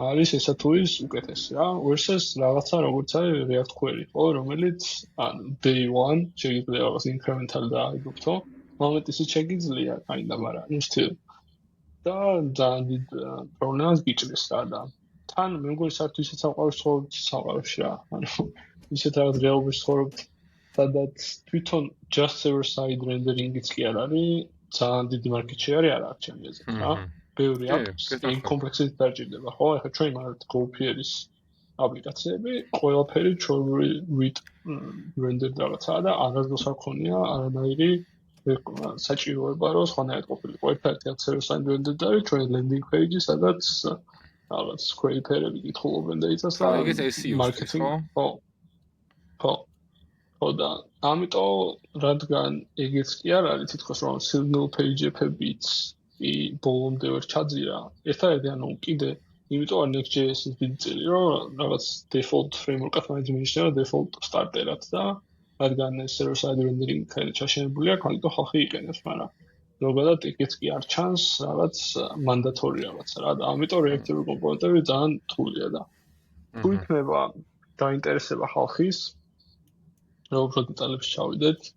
არის ესა თუ ის უკეთესი რა versus რაღაცა როგორც არის React query ხო რომელიც ანუ day 1 შეიძლება რაღაც incremental დააიგებთო მომენტ ისიც შეგიძლია kinda მაგრამ ну still და ძალიან დიდ პრობლემას გიჭრის რა და თან მე მგონი საერთოდ ისეთ სამყაროში რა ანუ ისეთ რაღაც რეალობაში ცხოვრობთ სადაც თვითონ just server side rendering-იც კი არ არის ძალიან დიდი market share არ აქვს ჩემი აზრით რა ბევრი აქვს, იმ კომპლექსით დაჭირდება, ხო? ახლა ჩვენ მაგალითად GoPR-ის აპლიკაციები, ყველაფერი ჩვეულებრივი read render რაღაცაა და აღარც არ ქონია არანაირი საჭიროება, რომ სხვანაირად ყოფილიყო. ერთ-ერთი server-side render და ჩვენ landing page-ი, სადაც რაღაც scraper-ები კითხულობენ და იცას და ეგეც SEO-ს, ხო? ხო და ამიტომ რადგან ეგეც კი არ არის თითქოს რომ signal page-ებიც ბოლომდე ვერ ჩაძირა. ერთადერთი ანუ კიდე იმიტომ არ Next.js-ის დიდი წილი რომ რაღაც default framework-ად მაინც მინიშნება default starter-ად და რადგან server side rendering ხელი ჩაშენებული აქვს, ამიტომ ხალხი იყენებს, მაგრამ ზოგადად ეგეც კი არ ჩანს რაღაც mandatory რაღაცა რა და ამიტომ reactive კომპონენტები ძალიან რთულია და თუ იქნება დაინტერესება ხალხის რომ უფრო დეტალებში ჩავიდეთ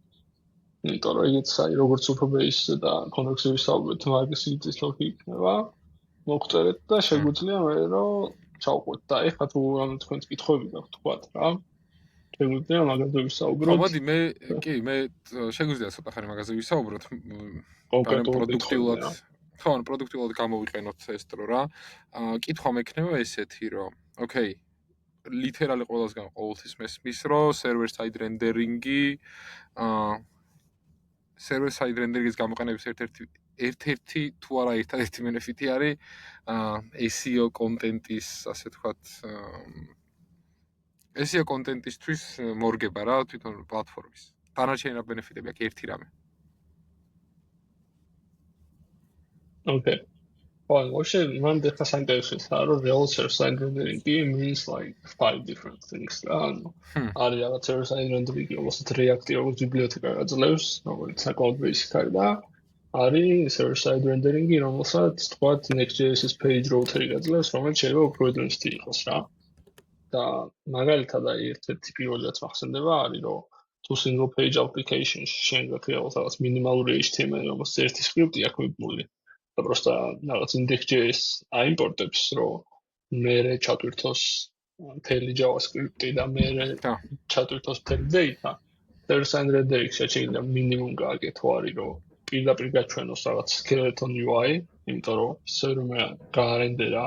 იმიტომ რომ ეგეც აი როგორც უფრო base და context-ი ვისაუბრეთ, მაგის სიტის ლოგი იქნება. მოგწერეთ და შეგვიძლია მე რომ ჩავყვეთ და ეხლა თუ რამე თქვენს კითხვები გაქვთ თქვათ რა. შეგვიძლია მაგაზე ვისაუბროთ. ხო, მოდი მე შეგვიძლია ცოტა ხანი მაგაზე ვისაუბროთ. პროდუქტიულად. ხო, პროდუქტიულად გამოვიყენოთ ეს დრო რა. კითხვა მექნება ესეთი რომ ოკეი ლითერალი ყველასგან ყოველთვის მესმის რომ server side rendering-ი server side rendering-ის გამოყენების ერთ-ერთი თუ არა ერთადერთი benefit-ი არის SEO კონტენტის, ასე ვთქვათ, SEO კონტენტისთვის მორგება რა თვითონ პლატფორმის. დანარჩენი benefit-ები აქვს ერთი რამე. Okay. Well, вообще, man the interesting რომ real server side rendering means like 5 different things. არის რაღაც server side rendering, almost React როგორც ბიბლიოთეკა გაძლევს, როგორც საკმაოდ basic-ი და არის server side rendering, რომელსაც თქვათ Next.js-ის page router-ი გაძლევს, რომელიც შეიძლება უფრო advanced იყოს რა. და მაგალითად აი ერთ-ერთი პირველიც მახსენდება არის რომ თუ single page application-ში შენ გაქვს რაღაც მინიმალური HTML, რომელსაც ერთი script-ი აქვს მიბმული. და просто რაღაც index.js აიმპორტებს, რომ მე ჩატვირთოს მთელი JavaScript-ი და მე ჩატვირთოს მთელი data. server-side rendering-ში შეიძლება მინიმუმ გააკეთო არის, რომ პირდაპირ გაჩვენოს რაღაც skeleton UI, იმიტომ რომ server-მა გაარენდერა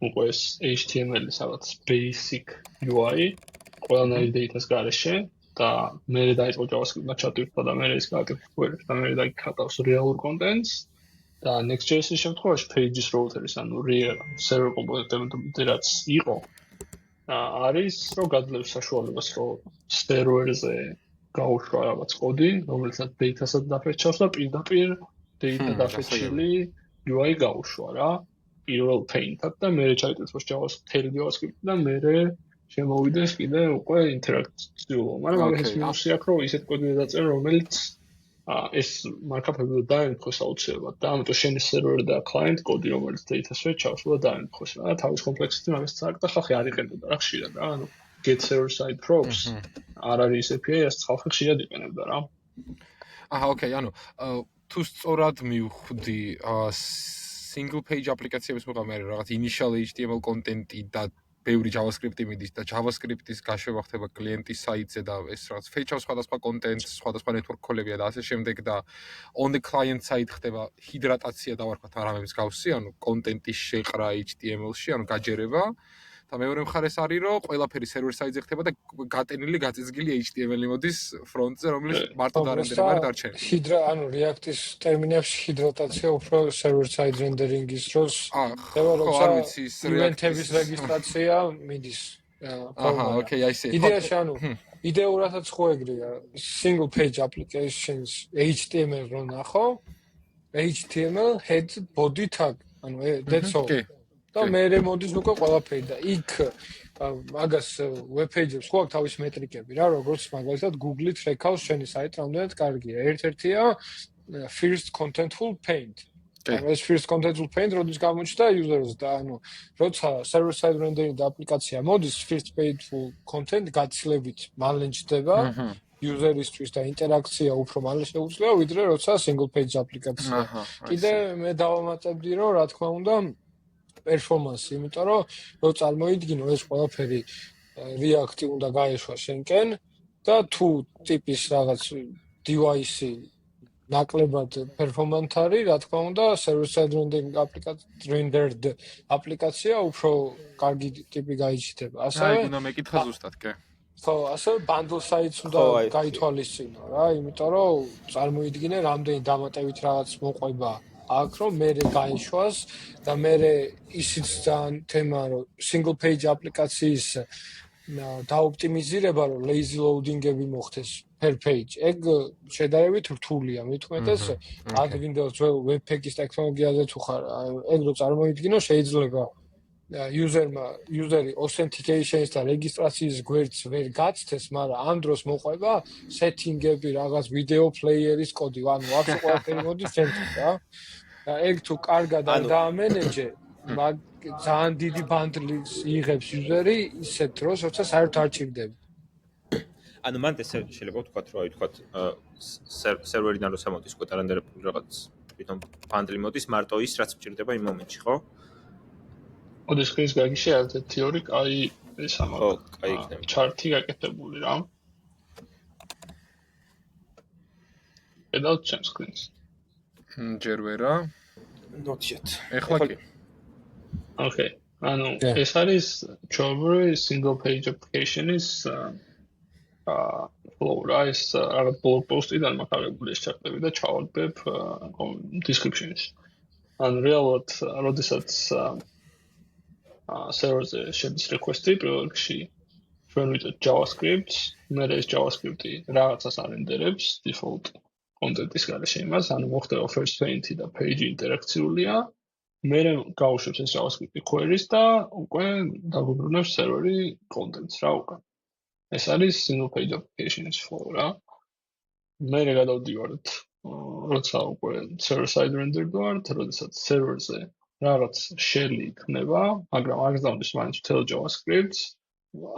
უკვე ეს HTML-ის რაღაც basic UI, ყველანაირი data-ს გარეშე და მე დაიწყო JavaScript-მა ჩატვირთვა და მე ის გააკეთე და მე დაიქატავს real contents. და Next.js-ის შემთხვევაში pages router-ის ანუ real server კომპონენტები რაც იყო არის რომ გაძლევს საშუალებას რომ server-ზე გაუშვა რაღაც კოდი რომელსაც data-საც დაფერჩავს და პირდაპირ data დაფერჩილი UI გაუშვა რა პირველ paint-ად და მე ჩაიტვირთოს JavaScript და მე შემოვიდეს კიდე უკვე ინტერაქციულ მაგრამ მაგას მინუსი აქვს რომ ისეთ კოდი დაწერო რომელიც ეს მარკაპები დაემთხოს აუცილებლად და ამიტომ შენი server და client კოდი რომელიც data-ს შეჩავს უნდა დაემთხოს რა თავის კომპლექსიტი მაგას წაკ და ხალხი არ იყენებდა რა ხშირად რა ანუ get server side props არ არის API-ს ხალხი ხშირად იყენებდა რა ოკეი, ანუ თუ სწორად მივხვდი, single page აპლიკაციების მიღება მე რაღაც initial HTML კონტენტი და ბევრი JavaScript-ი მიდის და JavaScript-ის გაშვება ხდება კლიენტის საიტზე და ეს რაღაც ფეჩავს სხვადასხვა კონტენტს, სხვადასხვა network call-ებია და ასე შემდეგ და on the client side ხდება ჰიდრატაცია და ვარქვათ არამე მსგავსი, ანუ კონტენტის შეყრა HTML-ში, ანუ გაჯერება და მეორე მხარეს არის რომ ყველაფერი server side-ზე ხდება და გატენილი გაწიზგილი HTML-ი მოდის front-ზე, რომელიც მარტო დარენდერება არ დარჩენილი. ანუ React-ის ტერმინებში ჰიდრატაცია უფრო server side rendering-ის დროს ხდება, როცა event-ების რეგისტრაცია მიდის. ოკეი, I see. იდეაში ანუ იდეურადაც ხო ეგრეა, single page applications HTML რო ნახო, HTML head body tag, ანუ that's all. და მე მოდის უკვე ყველაფერი და იქ მაგას web page-ებს ხო აქვს თავის მეტრიკები რა, როგორც მაგალითად Google-ით რეკავს შენი საიტი რამდენად კარგია. ერთ-ერთია first contentful paint. ეს first contentful paint როდის გამოჩნდა user-ს და ანუ როცა server side rendering და აპლიკაცია მოდის first paintful content გაცილებით მალე ჩდება user-ისთვის და ინტერაქცია უფრო მალე შეუძლია ვიდრე როცა single page აპლიკაცია. კიდე მე დავამატებდი რომ რა თქმა უნდა performance, იმიტომ რომ რო წარმოიდგინო ეს ყველაფერი React-ი უნდა გაეშვა შენკენ და თუ ტიპის რაღაც device-ი ნაკლებად performant არის, რა თქმა უნდა server side rendered აპლიკაცია უფრო კარგი ტიპი გაიჩნდება. ასევე უნდა მეკითხა ზუსტად, კი. ხო, ასევე bundle sites უნდა გაითვალისწინო რა, იმიტომ რომ წარმოიდგინე რამდენი დამატებით რაღაც მოყვება აქ რომ მე გაიშვას და მე ისიც ძალიან თემა რომ single page აპლიკაციის დაოპტიმიზირება რომ lazy loading-ები მოხდეს per page. ეგ შედარებით რთულია, მithumetes ad Windows webpack-ის ტექნოლოგიაზე თუ ხარ, ეგ რო წარმოიდგინო შეიძლება user-ი authentication-ის და რეგისტრაციის გვერდს ვერ გაცდეს, მაგრამ ამ დროს მოყვება setting-ები, რაღაც video player-ის კოდი, ანუ აქ ყველაფერი მოდის ცენტრში რა. და ეგ თუ კარგად არ დაამენეჯე, ძალიან დიდი bundle-ის იღებს user-ი ისეთ დროს, როცა საერთოდ არ ჭირდება. ანუ მან შეიძლება ვთქვათ, რომ აი ვთქვათ, სერვერიდან რო სამოდის უკვე დარენდერებული რაღაც თვითონ bundle მოდის, მარტო ის რაც მჭირდება იმ მომენტში, ხო? ოდეს ხის გაგიშე ალტე თეორი კაი ეს ამაყ. ხო, კაი იქნება. ჩარტი გაკეთებული რა. Without change screens. ჯერ ვერა. Not yet. ეხლა კი. Okay. ანუ ეს არის Java single page application-ის flow რა, ეს რაღაც blog post-იდან მაგალითად ეს ჩარტები და ჩავაგდებ description-ში. ანუ რეალურად როდესაც server-ზე შედის request-ი პირველ რიგში ჩვენ ვიტყვით JavaScript, მე ეს JavaScript-ი რაღაცას არენდერებს default content-ის გარეშე იმას, ანუ მოხდება first paint-ი და page ინტერაქციულია. მე გავუშვებს ეს JavaScript-ი queries და უკვე დაგვიბრუნებს server-ი content-ს რა უკან. ეს არის single page application-ის flow რა. მე გადავდივართ როცა უკვე server side rendered ვართ, როდესაც server-ზე რაღაც shell-ი იქნება, მაგრამ არ გზავნის მაინც მთელ JavaScript-ს,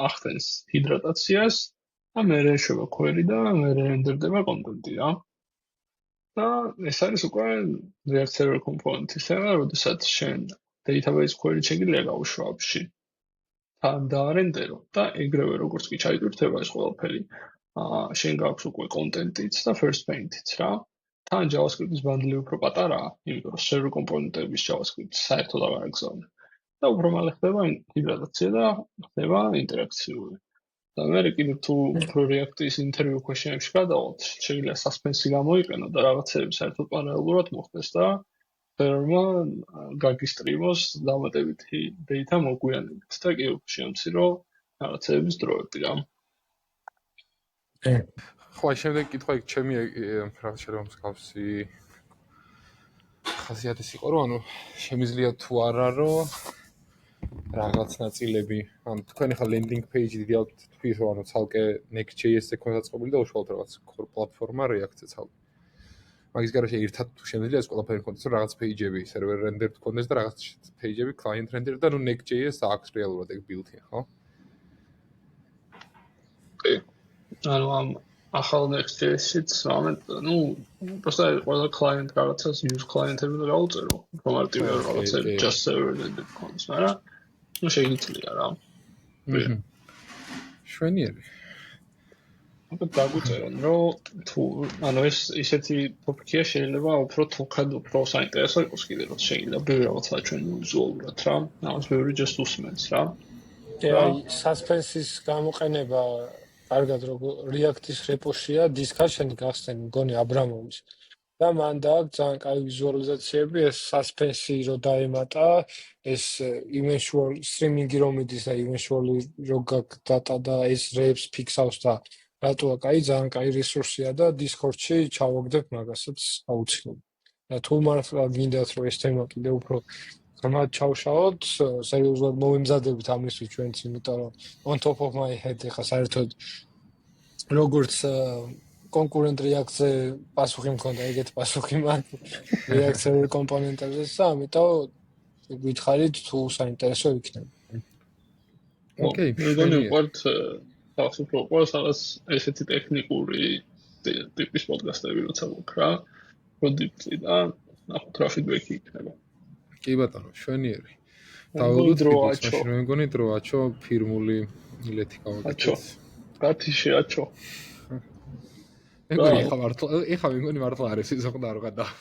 ახდენს ჰიდრატაციას და მე ეშვება query და მე რენდერდება კონტენტი რა. და ეს არის უკვე React server component-ის თემა, როდესაც შენ database query შეგიძლია გაუშვა აპში. თან დაარენდერო და ეგრევე როგორც კი ჩაიტვირთება ეს ყველაფერი, შენ გაქვს უკვე კონტენტიც და first paint-იც რა. თან JavaScript-ის bundle-ი უფრო პატარაა, იმიტომ რომ server component-ების JavaScript საერთოდ აღარ აგზავნე. და უფრო მალე ხდება ინტეგრაცია და ხდება ინტერაქციული. და მე კიდევ თუ React-ის interview question-ებში გადავალთ, შეიძლება suspense-ი გამოიყენო და რაღაცები საერთოდ პარალელურად მოხდეს და server-მა გაგისტრიმოს დამატებითი data მოგვიანებით და კი შეამცირო რაღაცების დროები რა. ხო, შემდეგ კითხვა იქ ჩემი რაღაც შეიძლება მსგავსი ხასიათის იყო, რომ ანუ შემიძლია თუ არა, რომ რაღაც ნაწილები, ანუ თქვენ ახლა landing page დიდიავთ თქვით, რომ ანუ ცალკე Next.js-ზე კონდაწყობილი და უშუალოდ რაღაც core პლატფორმა React-ზე ცალკე. მაგის გარშე ერთად თუ შემიძლია ეს ყველაფერი კონდეს, რომ რაღაც page-ები server rendered კონდეს და რაღაც page-ები client rendered და ნუ Next.js აქვს რეალურად ეგ built-ი, ხო? კი. ანუ ამ ახალ Next.js-იც ну, просто ყველა client რაღაცას use client-ები უნდა გავუწერო. მარტივია რაღაცა just server-ები გქონდეს, მაგრამ ну შეიძლება რა. შვენიერი. აბა დაგვიწერონ, რომ თუ ანუ ეს ისეთი ტოპიკია შეიძლება უფრო თუქად უფრო საინტერესო იყოს კიდე რომ შეიძლება ბევრი რაღაცა ჩვენ ვიზუალურად რა. ამას ბევრი just უსმენს რა. აი suspense-ის გამოყენება კარგად როგორ React-ის რეპოშია discussion-ი გახსნილი მგონი აბრამოვის და მან დააქვს ძალიან კარგი ვიზუალიზაციები ეს suspense-ი რო დაემატა ეს eventual streaming-ი რომ მიდის და eventually რო გაქვს data და ეს reps pixels და რატოა კაი ძალიან კაი რესურსია და Discord-ში ჩავაგდებ მაგასაც აუცილებლად. და თუ მართლა გინდათ რომ ეს თემა კიდე უფრო ღრმად ჩავშალოთ, სერიოზულად მოვემზადებით ამისთვის ჩვენც, იმიტომ რომ on top of my head ეხა საერთოდ როგორც კონკურენტ React-ზე პასუხი მქონდა, ეგეთ პასუხი მაქვს React-ზე კომპონენტებზე და ამიტომ გითხარით თუ საინტერესო იქნება. ოკეი, მეგონი ვყავთ თავისუფლ ყოველს ესეთი ტექნიკური ტიპის პოდკასტები როცა გვაქვს რა, პროდუქტი და ნახოთ რა ფიდბექი იქნება. კი ბატონო, შვენიერი. დავუდგეთ მაშინ რომ მეგონი დროაჩო ფირმული ილეთი გავაკეთეთ. გათიშე აჩო. მეგონი ეხა მართლა მეგონი მართლა არის ის ოღონდ არ გადავა.